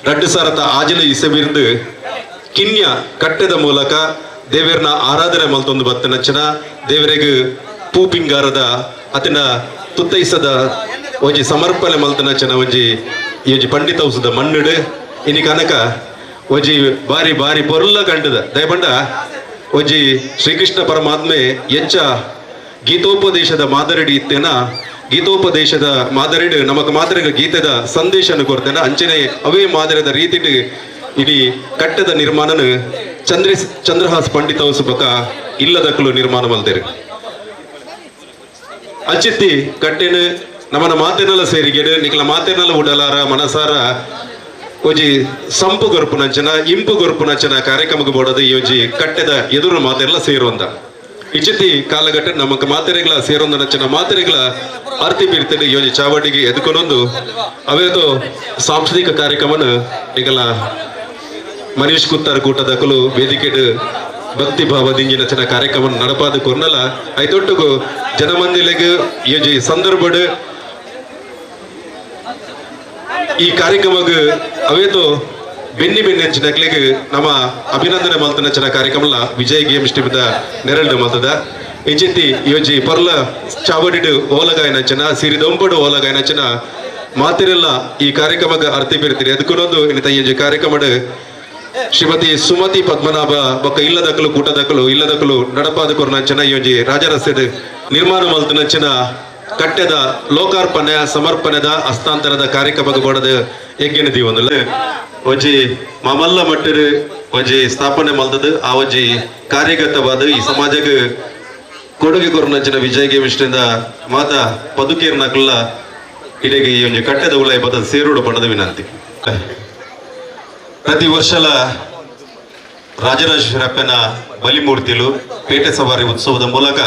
ರಡ್ಡು ಸಾರತ ಆಜಿನ ಇಸವಿರ್ದು ಕಿನ್ಯ ಕಟ್ಟೆದ ಮೂಲಕ ದೇವರನ್ನ ಆರಾಧನೆ ಮಲ್ತೊಂದು ಬತ್ತನಂಚಿನ ದೇವರಿಗೆ ಪೂಪಿಂಗಾರದ ಅತಿನ ತುತ್ತೈಸದ ಒಂಜಿ ಸಮರ್ಪಣೆ ಮಲ್ತನಂಚಿನ ಒಂಜಿ ಈ ಒಂಜಿ ಪಂಡಿತ ಉಸದ ಮಣ್ಣುಡು ಇನಿ ಕನಕ ಒಂಜಿ ಬಾರಿ ಬಾರಿ ಪೊರ್ಲ ಕಂಡದ ದಯಪಂಡ ಒಂಜಿ ಶ್ರೀಕೃಷ್ಣ ಪರಮಾತ್ಮೆ ಎಂಚ ಗೀತೋಪದೇಶದ ಮಾದರಿಡಿ ಇತ್ತೇನ ಗೀತೋಪದೇಶದ ಮಾದರಿಡ್ ನಮಕ್ ಮಾದರಿಗ ಗೀತದ ಸಂದೇಶನ ಕೊಡ್ತೇನೆ ಅಂಚನೆ ಅವೇ ಮಾದರಿದ ರೀತಿಡ್ ಇಡೀ ಕಟ್ಟದ ನಿರ್ಮಾಣನ ಚಂದ್ರಹಾಸ್ ಪಂಡಿತ ಬಕ ಇಲ್ಲದಕ್ಕಲು ನಿರ್ಮಾಣ ಮಲ್ದೇರು ಅಂಚಿತ್ತಿ ಕಟ್ಟೆನ ನಮ್ಮನ ಮಾತಿನಲ್ಲ ಸೇರಿಗೆಡು ನಿಕ್ಲ ಮಾತಿನಲ್ಲ ಉಡಲಾರ ಮನಸಾರ ಒಂಜಿ ಸಂಪು ಗೊರುಪು ನಂಚನ ಇಂಪು ಗೊರುಪು ನಂಚನ ಕಾರ್ಯಕ್ರಮಕ್ಕೆ ಬೋಡದು ಈ ಒಂಜಿ ಕಟ್ಟೆದ ಎದುರು ಮಾತೆಲ್ಲ ಸೇರುವಂತ ಇಚ್ಚಿತಿ ಕಾಲಘಟ್ಟ ನಮಕ್ ಮಾತೆರೆಗಳ ಸೇರೊಂದ ನಂಚನ ಮಾತೆರೆಗಳ ಅರ್ತಿ ಬೀರ್ತದೆ ಈ ಒಂಜಿ ಚಾವಡಿಗೆ ಎದ್ಕೊಂಡೊಂದು ಅವೇದು ಸಾಂಸ್ಕೃತಿಕ ಕಾರ್ಯಕ್ರಮನ ಈಗಲ ಮನೀಶ್ ಕುತ್ತಾರ್ ಕೂಟದಕಲು ವೇದಿಕೆಡ್ ಭಕ್ತಿ ಭಾವದಿಂಗಿ ನಚನ ಕಾರ್ಯಕ್ರಮ ನಡಪಾದ ಕೊರ್ನಲ ಐತೊಟ್ಟುಗು ಜನಮಂದಿಲೆಗ್ ಈ ಒಂಜಿ ಸಂದರ್ಭಡ್ ಈ ಕಾರ್ಯಕ್ರಮಗ್ ಅವೇತು ಬೆನ್ನಿ ಹಂಚಿನಕ್ಲಿಗೆ ನಮ್ಮ ಅಭಿನಂದನೆ ಮಲ್ತನಚನ ಕಾರ್ಯಕ್ರಮ ವಿಜಯ್ ಗೇಮ್ಸ್ ಟೀಮ್ದ ನೆರಳು ಮಲ್ತದ ಇಂಚಿತ್ತಿ ಯೋಜಿ ಪರ್ಲ ಚಾವಡಿಡ್ ಓಲಗಾಯನಚನ ಸಿರಿದೊಂಬಡು ಓಲಗಾಯನಚನ ಮಾತಿರೆಲ್ಲ ಈ ಕಾರ್ಯಕ್ರಮಕ್ಕೆ ಅರ್ತಿ ಬೀರ್ತೀರಿ ಅದಕ್ಕೂ ಇನ್ನಿತ ಈ ಕಾರ್ಯಕ್ರಮಡ್ ಶ್ರೀಮತಿ ಸುಮತಿ ಪದ್ಮನಾಭ ಬೊಕ್ಕ ಇಲ್ಲದಕ್ಕಲು ಕೂಟದಕ್ಕಲು ಇಲ್ಲದಕ್ಕಲು ನಡಪಾದ ಕೊರ್ನಂಚನ ಯೋಜಿ ರಾಜರಸ್ತೆಡ್ ನಿರ್ಮಾಣ ಮಲ್ತನಂಚನ ಕಟ್ಟೆದ ಲೋಕಾರ್ಪಣೆ ಸಮರ್ಪಣೆದ ಹಸ್ತಾಂತರದ ಕಾರ್ಯಕ್ರಮಕ್ಕೆ ಬೋಡದ ಯಜ್ಞನಿಧಿ ಒಂದಲ್ಲ ಒಂಜಿ ಮಮಲ್ಲ ಮಟ್ಟದ ಒಂಜಿ ಸ್ಥಾಪನೆ ಮಲ್ತದ ಆ ಒಂಜಿ ಕಾರ್ಯಗತವಾದ ಈ ಸಮಾಜಕ್ಕೆ ಕೊಡುಗೆ ಕೊರನಂಚಿನ ವಿಜಯ್ ಗೇಮಿಷ್ಟಿಂದ ಮಾತ ಬದುಕೇರ್ನಕಲ್ಲ ಇಡೆಗೆ ಈ ಒಂಜಿ ಕಟ್ಟೆದ ಉಳೈ ಬದ ಸೇರುಡು ಪಣದ ವಿನಂತಿ ಪ್ರತಿ ವರ್ಷಲ ರಾಜರಾಜೇಶ್ವರಪ್ಪನ ಬಲಿಮೂರ್ತಿಲು ಪೇಟೆ ಸವಾರಿ ಉತ್ಸವದ ಮೂಲಕ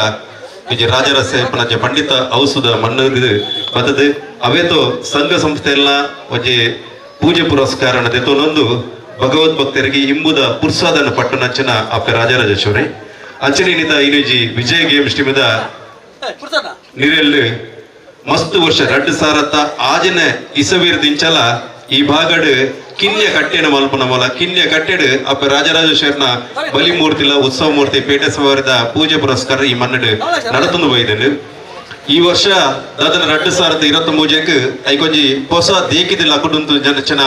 ವಿಜಯ ರಾಜರಸಪ್ಪನ ಪಂಡಿತ ಔಷಧ ಮಣ್ಣದು ಬದದು ಅವೇತು ಸಂಘ ಸಂಸ್ಥೆಯಲ್ಲ ಒಂಜಿ ಪೂಜೆ ಪುರಸ್ಕಾರ ತೆತ್ತೊಂದು ಭಗವದ್ಭಕ್ತರಿಗೆ ಇಂಬುದ ಪುರ್ಸಾದನ್ನು ಪಟ್ಟು ನಂಚಿನ ಅಪ್ಪೆ ರಾಜರಾಜೇಶ್ವರಿ ಅಂಚನಿನಿತ ಇನಿಜಿ ವಿಜಯ್ ಗೇಮ್ಸ್ ಟೀಮದ ನಿರೆಲ್ಲು ಮಸ್ತ್ ವರ್ಷ 2000 ಆಜನೆ ಇಸವೀರ್ದಿಂಚಲ ಈ ಭಾಗಡ್ ಕಿನ್ಯ ಕಟ್ಟೆನ ಮಲ್ಪನ ಮೂಲ ಕಿನ್ಯ ಕಟ್ಟೆಡ್ ಅಪ್ಪ ರಾಜರಾಜೇಶ್ವರನ ಬಲಿಮೂರ್ತಿಲ ಉತ್ಸವ ಮೂರ್ತಿ ಪೇಟೆ ಸವಾರದ ಪೂಜೆ ಪುರಸ್ಕಾರ ಈ ಮನ್ನಡ್ ನಡತೊಂದು ಬೈದನು ಈ ವರ್ಷ ದಾದನ 2023 ಐಕೊಂಜಿ ಹೊಸ ದೇಕಿದಿಲ್ಲ ಅಕುಂಟು ಜನಚನ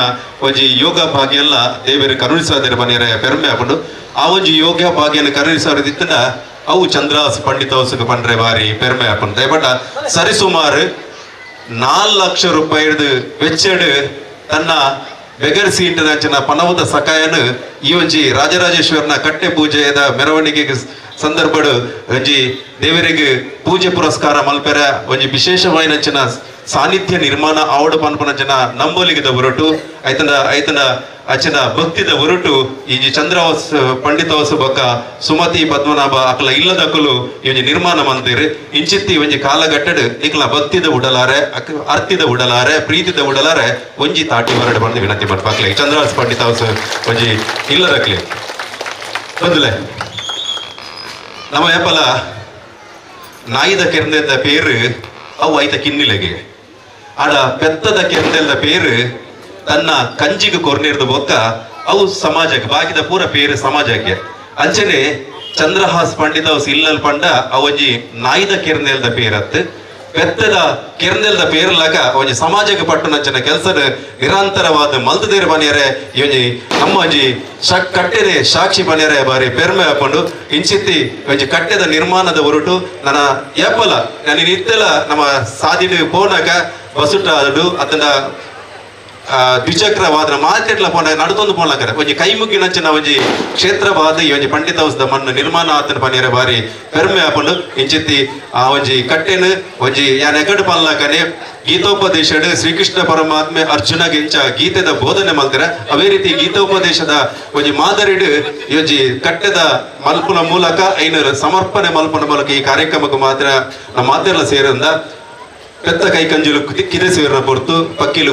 ಒಂಜಿ ಯೋಗ ಭಾಗ್ಯ ಎಲ್ಲ ದೇವರ ಕರುಣಿಸಾದರ ಮನೆಯರ ಪೆರ್ಮೆ ಹಾಕೊಂಡು ಆ ಒಂಜಿ ಯೋಗ ಭಾಗ್ಯನ ಕರುಣಿಸಾರದಿತ್ತಂಡ ಅವು ಚಂದ್ರಾಸ್ ಪಂಡಿತ ಔಸುಗ ಪಂಡ್ರೆ ಬಾರಿ ಪೆರ್ಮೆ ಹಾಕೊಂಡು ದಯಪಟ್ಟ ಸರಿಸುಮಾರು 4 ಲಕ್ಷ ರೂಪಾಯಿದು ವೆಚ್ಚಡ್ ತನ್ನ ಬೆಗರ್ಸಿ ಇಂಟರ್ನ್ಯಾಷನ ಪನವದ ಸಕಾಯನು ಈ ಒಂಜಿ ರಾಜರಾಜೇಶ್ವರನ ಕಟ್ಟೆ ಪೂಜೆಯದ ಮೆರವಣಿಗೆಗೆ ಸಂದರ್ಭಡು ಒಂಜಿ ದೇವರಿಗೆ ಪೂಜೆ ಪುರಸ್ಕಾರ ಮಲ್ಪೆರ ಒಂಜಿ ವಿಶೇಷವಾಯಿನಂಚಿನ ಸಾನ್ನಿಧ್ಯ ನಿರ್ಮಾಣ ಆವಡು ಪನ್ಪನಂಚಿನ ನಂಬೋಲಿಗಿದ ಹೊರಟು ಐತನ ಅಚನ ಭಕ್ತಿದ ಹೊರಟು ಈ ಚಂದ್ರವಾಸ ಪಂಡಿತವಾಸ ಬೊಕ್ಕ ಸುಮತಿ ಪದ್ಮನಾಭ ಅಕಲ ಇಲ್ಲದಕ್ಕಲು ಈ ನಿರ್ಮಾಣ ಮಂದಿರ್ ಇಂಚಿತ್ತಿ ಒಂಜಿ ಕಾಲಘಟ್ಟಡ್ ಇಕಲ ಭಕ್ತಿದ ಉಡಲಾರೆ ಅರ್ತಿದ ಉಡಲಾರೆ ಪ್ರೀತಿದ ಉಡಲಾರೆ ಒಂಜಿ ತಾಟಿ ಹೊರಡು ಬಂದು ವಿನಂತಿ ಮಾಡ್ಪಾಕ್ಲೆ ಚಂದ್ರವಾಸ ಪಂಡಿತವಾಸ ಒಂಜಿ ಇಲ್ಲದಕ್ಲೆ ಬಂದುಲೆ ನಮ್ಮ ಏಪಲ ನಾಯಿದ ಕೆರೆದ ಪೇರು ಅವು ಐತ ಕಿನ್ನಿಲೆಗೆ ಆಡ ಪೆತ್ತದ ಕೆರೆದ ಪೇರು ತನ್ನ ಕಂಜಿಗೆ ಕೊರ್ನಿರ್ದ ಬೊಕ್ಕ ಅವು ಸಮಾಜಕ್ಕೆ ಬಾಕಿದ ಪೂರ ಪೇರು ಸಮಾಜಕ್ಕೆ ಅಂಚನೆ ಚಂದ್ರಹಾಸ್ ಪಂಡಿತ ಅವು ಇಲ್ಲಲ್ ಪಂಡ ಅವೊಂಜಿ ನಾಯಿದ ಕೆರೆದ ಪೇರತ್ ಪೆತ್ತದ ಕೆರೆದ ಪೇರ್ಲಾಗ ಒಂಜಿ ಸಮಾಜಕ್ಕೆ ಪಟ್ಟು ನಂಚನ ಕೆಲಸದ ನಿರಂತರವಾದ ಮಲ್ತದೇರ ಮನೆಯರೆ ಇವಜಿ ನಮ್ಮ ಒಂಜಿ ಕಟ್ಟೆದೆ ಸಾಕ್ಷಿ ಮನೆಯರೆ ಬಾರಿ ಪೆರ್ಮೆ ಹಾಕೊಂಡು ಇಂಚಿತ್ತಿ ಒಂಜಿ ಕಟ್ಟೆದ ನಿರ್ಮಾಣದ ಹೊರಟು ನನ್ನ ಏಪಲ ನಾನು ನಿತ್ತೆಲ ನಮ್ಮ ಸಾದಿನ ಪೋನಾಗ ಬಸುಟಾಡು ಅದನ್ನ ದ್ವಿಚಕ್ರವಾದ ಮಾತೆಟ್ಲ ಪೋನ ನಡ್ತೊಂದು ಪೋನ್ಲಕರ ಒಂಜಿ ಕೈ ಮುಗ್ಗಿ ನಂಚಿನ ಒಂಜಿ ಕ್ಷೇತ್ರವಾದ ಈ ಒಂಜಿ ಪಂಡಿತ ಔಷಧ ಮಣ್ಣು ನಿರ್ಮಾಣ ಆತನ ಪನಿಯರ ಬಾರಿ ಪೆರ್ಮೆ ಹಾಕೊಂಡು ಇಂಚಿತ್ತಿ ಆ ಒಂಜಿ ಕಟ್ಟೆನು ಒಂಜಿ ಯಾನ್ ಎಗಡು ಪನ್ಲಕನೆ ಗೀತೋಪದೇಶಡ್ ಶ್ರೀಕೃಷ್ಣ ಪರಮಾತ್ಮೆ ಅರ್ಜುನಗೆ ಇಂಚ ಗೀತೆದ ಬೋಧನೆ ಮಲ್ತರ ಅವೇ ರೀತಿ ಗೀತೋಪದೇಶದ ಒಂಜಿ ಮಾದರಿಡ್ ಈ ಒಂಜಿ ಕಟ್ಟೆದ ಮಲ್ಪನ ಮೂಲಕ ಐನರ್ ಸಮರ್ಪಣೆ ಮಲ್ಪನ ಮೂಲಕ ಈ ಕಾರ್ಯಕ್ರಮಕ್ಕೆ ಮಾತ್ರ ನಮ್ಮ ಮಾತೆಲ್ಲ ಸೇರಿಂದ ಪೆತ್ತ ಕೈ ಕಂಜುಲು ಕಿದೆ ಸೇರಿನ ಪೊರ್ತು ಪಕ್ಕಿಲು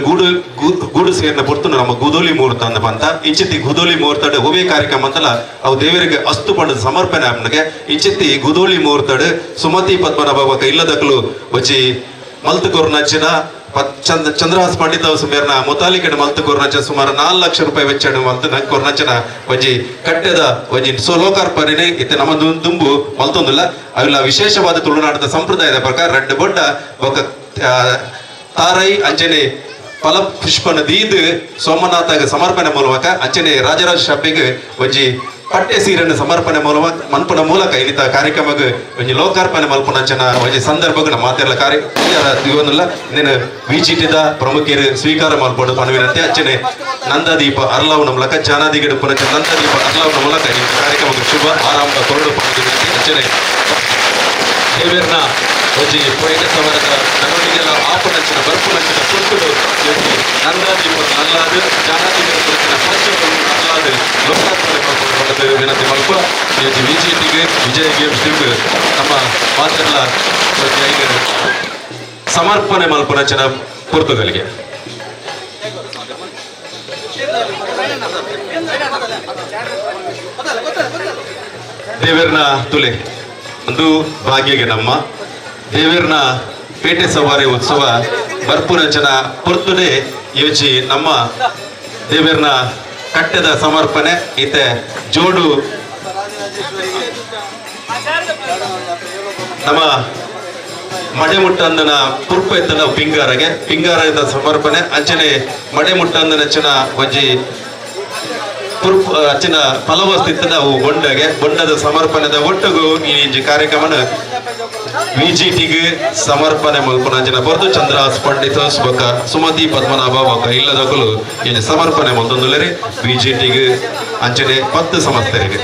ಗೂಡು ಸೇರಿನ ಪೊರ್ತು ನಮ್ಮ ಗುದೋಲಿ ಮುಹೂರ್ತ ಅಂದ ಪಂತ ಇಂಚಿತ್ತಿ ಗುದೋಲಿ ಮುಹೂರ್ತಡ್ ಒವೇ ಕಾರ್ಯಕ್ರಮ ಅಂತಲ್ಲ ಅವು ದೇವರಿಗೆ ಅಸ್ತು ಪಂಡದ ಸಮರ್ಪಣೆ ಆಪ್ನಗೆ ಇಂಚಿತ್ತಿ ಗುದೋಲಿ ಮುಹೂರ್ತಡ್ ಸುಮತಿ ಪದ್ಮನಾಭ ಇಲ್ಲದಕ್ಕಲು ಒಚ್ಚಿ ಮಲ್ತು ಕೊರ್ನಂಚಿನ ಚಂದ್ರಹಾಸ್ ಪಂಡಿತ ಸುಮೇರ್ನ ಮುತಾಲಿಕೆಡ್ ಮಲ್ತು ಕೊರ್ನಂಚಿನ ಸುಮಾರು 4 ಲಕ್ಷ ರೂಪಾಯಿ ವೆಚ್ಚ ಮಲ್ತು ಕೊರ್ನಂಚಿನ ಒಂಜಿ ಕಟ್ಟೆದ ಒಂಜಿ ಲೋಕಾರ್ಪಣೆ ಇತ್ತೆ ನಮ್ಮ ದುಂಬು ಮಲ್ತೊಂದಿಲ್ಲ ಅವೆಲ್ಲ ವಿಶೇಷವಾದ ತುಳುನಾಡದ ಸಂಪ್ರದಾಯದ ಪ್ರಕಾರ 2 ಬೊಡ್ಡ ఒక ತಾರೈ ಅಂಚನೆ ಫಲ ಪುಷ್ಪನ ದೀದ್ ಸೋಮನಾಥಗ ಸಮರ್ಪಣೆ ಮೂಲಕ ಅಂಚನೆ ರಾಜರಾಜ ಶಬ್ಬಿಗೆ ಒಂಜಿ ಪಟ್ಟೆ ಸೀರೆಯನ್ನು ಸಮರ್ಪಣೆ ಮಲ್ಪನ ಮೂಲಕ ಇನ್ನಿತ ಕಾರ್ಯಕ್ರಮಕ್ಕೆ ಒಂಜಿ ಲೋಕಾರ್ಪಣೆ ಮಲ್ಪನಂಚನ ಒಂಜಿ ಸಂದರ್ಭಗಳ ಮಾತೆಲ್ಲ ಇವನ್ನೆಲ್ಲ ಇನ್ನೇನು ವಿಜಿಟಿದ ಪ್ರಮುಖರು ಸ್ವೀಕಾರ ಮಲ್ಪಡು ಪಣವಿನಂತೆ ಅಂಚನೆ ನಂದದೀಪ ಅರ್ಲವನ ಮೂಲಕ ಜಾನಾದಿಗಡು ಪುನಚ ನಂದದೀಪ ಅರ್ಲವನ ಮೂಲಕ ಈ ಕಾರ್ಯಕ್ರಮಕ್ಕೆ ಶುಭ ಆರಂಭ ಕೊರಡು ಪಣವಿನಂತೆ ಅಂಚನೆ ದೇವೇರ್ನ ಒಂಜಿ ಪೈಟಸವರದ ನನ್ನೊಂದಿಗೆಲ್ಲ ಆಪನಂಚಿನ ಬರ್ಪುನಂಚಿನ ಕೊಟ್ಟುಡು ನಂದಾದೀಪ ನಲ್ಲಾದು ಜಾನಾದಿಗಡು ಪುನಚಿನ ಪಂಚಗಳು ನಲ್ಲಾದು ಲೋಕಾರ್ಪಣೆ ಮಲ್ಪಡು ವಿನಂತಿ ಮಲ್ಪ ಈ ವಿಜಿಟಿಗೆ ವಿಜಯ ಗೇಮ್ಸ್ ಟೀಮ್ಗೆ ನಮ್ಮ ಮಾತೆಲ್ಲ ಸಮರ್ಪಣೆ ಮಲ್ಪನಂಚಿನ ಪುರ್ತುಗಳಿಗೆ ದೇವೇರ್ನ ತುಲೆ ಒಂದು ಭಾಗ್ಯಗೆ ನಮ್ಮ ದೇವೇರ್ನ ಪೇಟೆ ಸವಾರಿ ಉತ್ಸವ ಬರ್ಪುನಂಚನ ಪುರ್ತುಡೆ ಯೋಚಿ ನಮ್ಮ ದೇವೇರ್ನ ಕಟ್ಟೆದ ಸಮರ್ಪಣೆ ಈತೆ ಜೋಡು ನಮ್ಮ ಮಡೆ ಮುಟ್ಟಂದನ ಪುರ್ಪ ಎತ್ತನ ಪಿಂಗಾರದ ಸಮರ್ಪಣೆ ಅಂಚನೆ ಮಡೆ ಮುಟ್ಟಂದನ ಚನ ಒಂಜಿ ಪುರ್ಪ ಅಚ್ಚಿನ ಫಲವಸ್ತಿತ್ತದ ಅವು ಬೊಂಡದ ಸಮರ್ಪಣೆದ ಒಟ್ಟುಗು ಈ ಕಾರ್ಯಕ್ರಮನ ವಿಜಿಟಿಗೆ ಸಮರ್ಪಣೆ ಮಲ್ಪನಂಚಿನ ಬರ್ದು ಚಂದ್ರಾಸ್ ಪಂಡಿತಸ್ ಬೊಕ್ಕ ಸುಮತಿ ಪದ್ಮನಾಭ ಬೊಕ್ಕ ಇಲ್ಲದಕ್ಕಲು ಇಲ್ಲಿ ಸಮರ್ಪಣೆ ಮಲ್ತೊಂದುಲ್ಲೆರಿ ವಿಜಿಟಿಗೆ ಅಂಚನೆ 10 ಸಂಸ್ಥೆರಿಗೆ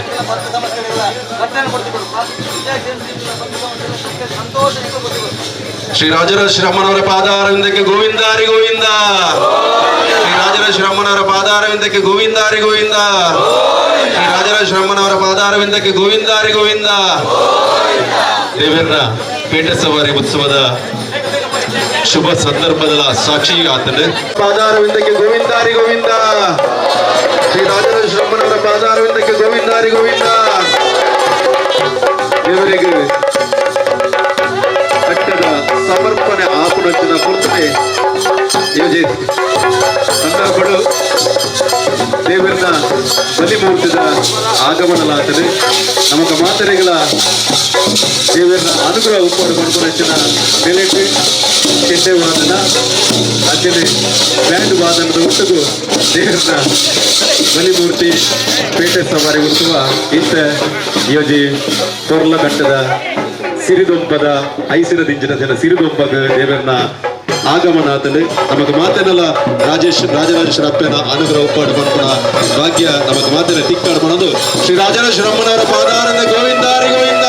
ಶ್ರೀ ರಾಜರಾಜ ಶ್ರೀರಮ್ಮನವರ ಪಾದಾರವಿಂದಕ್ಕೆ ಗೋವಿಂದಾರಿ ಗೋವಿಂದ. ಶ್ರೀ ರಾಜರಾಜ ಶ್ರೀರಮ್ಮನವರ ಪಾದಾರವಿಂದಕ್ಕೆ ಗೋವಿಂದಾರಿ ಗೋವಿಂದ. ಶ್ರೀ ರಾಜರಾಜ ಶ್ರೀರಮ್ಮನವರ ಪಾದಾರವಿಂದಕ್ಕೆ ಗೋವಿಂದಾರಿ ಗೋವಿಂದ. ದೇವೇರ್ನ ಪೇಟೆ ಸವಾರಿ ಉತ್ಸವದ ಶುಭ ಸಂದರ್ಭದ ಸಾಕ್ಷಿ ಆತನು ಪಾದಾರವಿಂದಕ್ಕೆ ಗೋವಿಂದಾರಿ ಗೋವಿಂದ. ಶ್ರೀ ರಾಜರಾಜ ಶ್ರೀರಮ್ಮನವರ ಪಾದಾರವಿಂದಕ್ಕೆ ಗೋವಿಂದಾರಿ ಗೋವಿಂದ. ದೇವರಿಗೆ ಕಟ್ಟದ ಸಮರ್ಪಣೆ ಆಪುನಂಚಿನ ಪುರ್ತನೆ ಯೋಜಿ ಸಂದರ್ಭಗಳು ದೇವರನ್ನ ಬಲಿಮೂರ್ತಿದ ಆಗಮನಲಾಗ್ತದೆ. ನಮಗೆ ಮಾತರೆಗಳ ದೇವರನ್ನ ಅನುಗ್ರಹ ಉಪ್ಪಡು ಕೊಡ್ಕೊಂಡ ಬೆಲೆಟ್ಟು ಚೆಂಡೆ ವಾದನ ಅಜ್ಜನೆ ಬ್ಯಾಂಡ್ ವಾದನದ ಒಟ್ಟಿಗೂ ದೇವರನ್ನ ಬಲಿಮೂರ್ತಿ ಪೇಟೆ ಸವಾರಿ ಉತ್ಸವ ಇಂಥ ಯೋಜಿ ತೊರ್ಲ ಕಟ್ಟದ ಸಿರಿದೊಂಪದ ಐಸಿರದಿಂಜಿನ ಜನ ಸಿರಿದೊಂಪಗ ದೇವರನ್ನ ಆಗಮನಾತಲು ನಮಗೆ ಮಾತನೆಲ್ಲ ರಾಜರಾಜೇಶ್ವರ ಅಪ್ಪನ ಅನುಗ್ರಹ ಉಪ್ಪಾಡು ಬಂದ ಭಾಗ್ಯ ನಮಗೆ ಮಾತನ್ನ ತಿಕ್ಕಾಡು ಮಾಡೋದು ಶ್ರೀ ರಾಜರಾಜೇಶ್ವರಮ್ಮನವರ ಪಾದಾರದ ಗೋವಿಂದಾರಿ ಗೋವಿಂದ.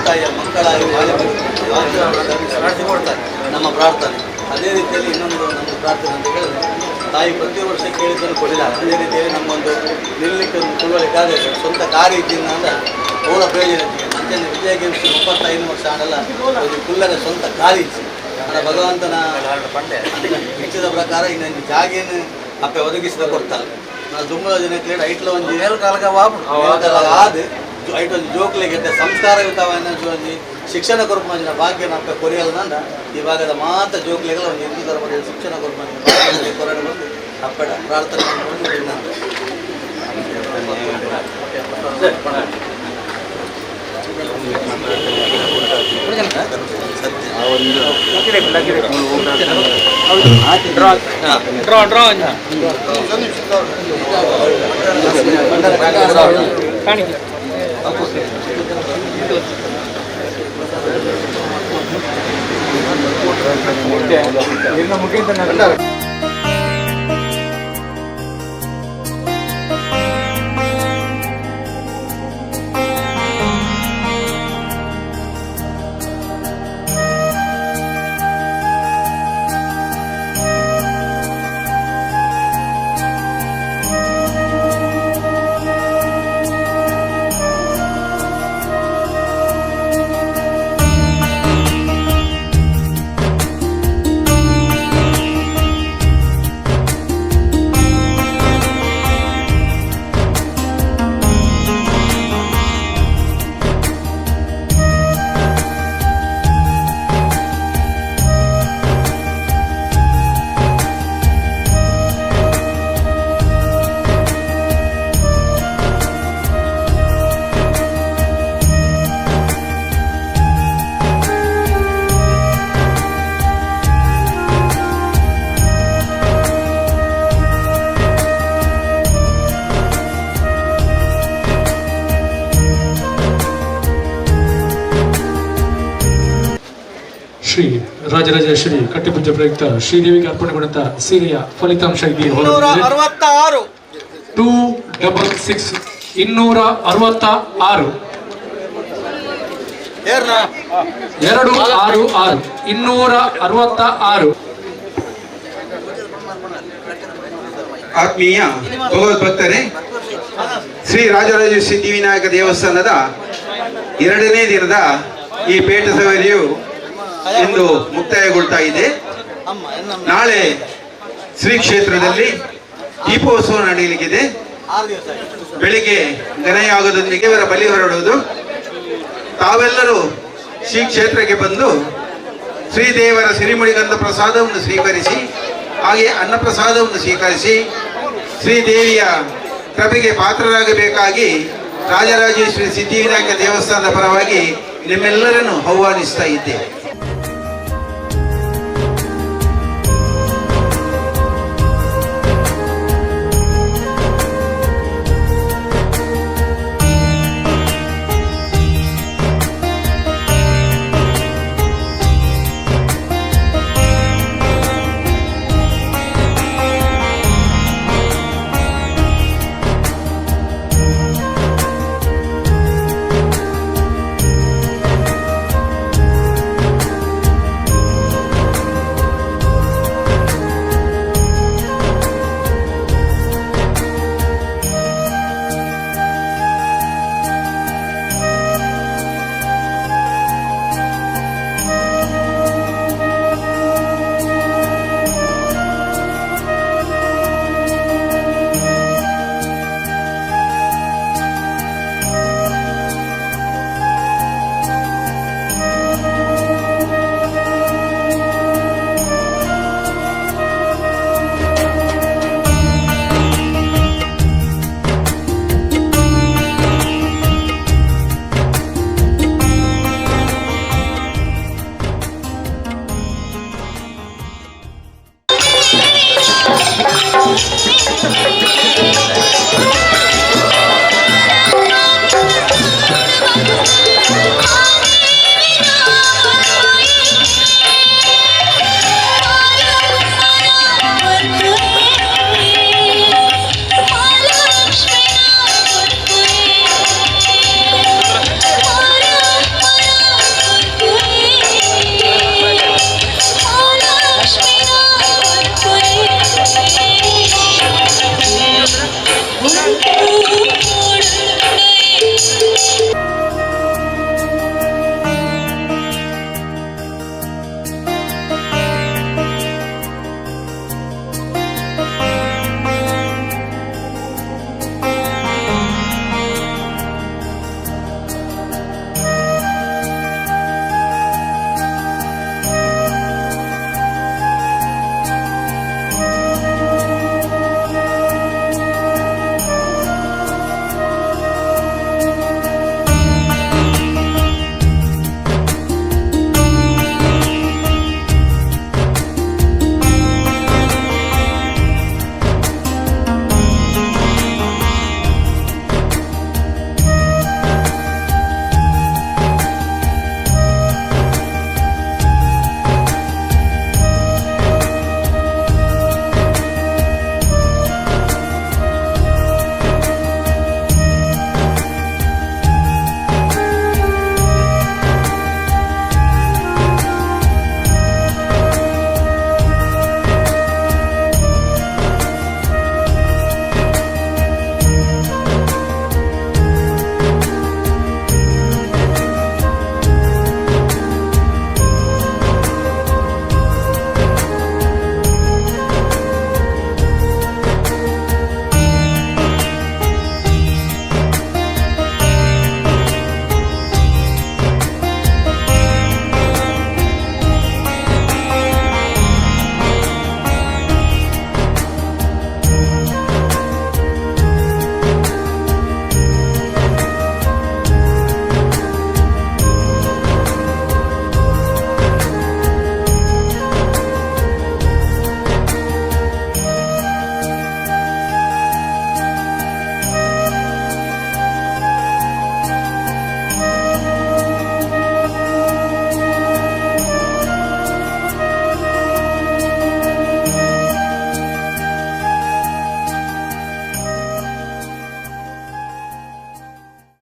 ತಾಯಿಯ ಮಕ್ಕಳಾಗಿ ನಡೆಸಿಕೊಡ್ತಾರೆ ನಮ್ಮ ಪ್ರಾರ್ಥನೆ. ಅದೇ ರೀತಿಯಲ್ಲಿ ಇನ್ನೊಂದು ನಮ್ಮ ಪ್ರಾರ್ಥನೆ ಅಂತ ಹೇಳಿದ್ರೆ, ತಾಯಿ ಪ್ರತಿ ವರ್ಷ ಕೇಳಿದ್ದನ್ನು ಕೊಡಲಿಲ್ಲ. ಅದೇ ರೀತಿಯಲ್ಲಿ ನಮ್ಮೊಂದು ನಿಲ್ಲಲಿಕ್ಕೆ ಒಂದು ತುಳುವಳಿಕಾದ ಸ್ವಂತ ಕಾರು ಇದ್ದಿಂದ ಅಂದ್ರೆ ಅವರ ಪ್ರಯೋಜನ ಮತ್ತೆ ವಿಜಯ ಗೇಮ್ಸ್ 35 ವರ್ಷ ಆಡಲ್ಲ ಒಂದು ಕುಲ್ಲದ ಸ್ವಂತ ಕಾರು ಇತ್ತು. ಅಂದರೆ ಭಗವಂತನ ಇಚ್ಛದ ಪ್ರಕಾರ ಇನ್ನೊಂದು ಜಾಗೇನು ಅಪ್ಪ ಒದಗಿಸಿದ ಕೊಡ್ತಾರೆ. ನಾವು ತುಂಬ ಜನಕ್ಕೆ ಐಟ್ಲ ಒಂದು ಆದ ಐಟ್ ಒಂದು ಜೋಕ್ಲಿಗೆ ಸಂಸ್ಕಾರಯುತವನ್ನ ಒಂದು ಶಿಕ್ಷಣ ಕೊರ್ಪಂಜಿನ ಭಾಗ್ಯನ ಅಪ್ಪ ಕೊರಿಯಲ್ನಂದ ಈ ಭಾಗದ ಮಾತ್ರ ಜೋಕ್ಲಿಗಳ ಒಂದು ಹಿಂದೂ ಧರ್ಮದ ಶಿಕ್ಷಣ ಕೊರ್ಪಂಜಿನ ಕೊರಡೆ ಬಂದು ಅಪ್ಪಡ ಪ್ರಾರ್ಥನೆ ಶ್ರೀ ರಾಜರಾಜೇಶ್ವರಿ ಕಟ್ಟಿಪೂಜೆ ಪ್ರಯುಕ್ತ ಶ್ರೀದೇವಿಗೆ ಅರ್ಪಣೆಗೊಂಡಂತ ಸೀರೆಯ ಫಲಿತಾಂಶ ಇದೆ. 266 266 266 266 ಆತ್ಮೀಯ ಭಗವದ್ಭಕ್ತರೇ, ಶ್ರೀ ರಾಜರಾಜೇಶ್ವರಿ ಸಿದ್ಧಿವಿನಾಯಕ ದೇವಸ್ಥಾನದ 2ನೇ ದಿನದ ಈ ಪೇಟ ಸವಾರಿಯು ಇಂದು ಮುಕ್ತಾಯಗೊಳ್ತಾ ಇದೆ. ನಾಳೆ ಶ್ರೀ ಕ್ಷೇತ್ರದಲ್ಲಿ ದೀಪೋತ್ಸವ ನಡೆಯಲಿಕ್ಕಿದೆ. ಬೆಳಿಗ್ಗೆ ಗಣಯಾಗದೊಂದಿಗೆ ಇವರ ಬಲಿ ಹೊರಡುವುದು. ತಾವೆಲ್ಲರೂ ಶ್ರೀ ಕ್ಷೇತ್ರಕ್ಕೆ ಬಂದು ಶ್ರೀದೇವರ ಸಿರಿಮುಡಿಗಂಧ ಪ್ರಸಾದವನ್ನು ಸ್ವೀಕರಿಸಿ, ಹಾಗೆ ಅನ್ನಪ್ರಸಾದವನ್ನು ಸ್ವೀಕರಿಸಿ ಶ್ರೀದೇವಿಯ ಕೃಪೆಗೆ ಪಾತ್ರರಾಗಬೇಕಾಗಿ ರಾಜರಾಜೇಶ್ವರಿ ಸಿದ್ಧಿವಿನಾಯಕ ದೇವಸ್ಥಾನದ ಪರವಾಗಿ ನಿಮ್ಮೆಲ್ಲರನ್ನು ಆಹ್ವಾನಿಸ್ತಾ ಇದ್ದೇವೆ.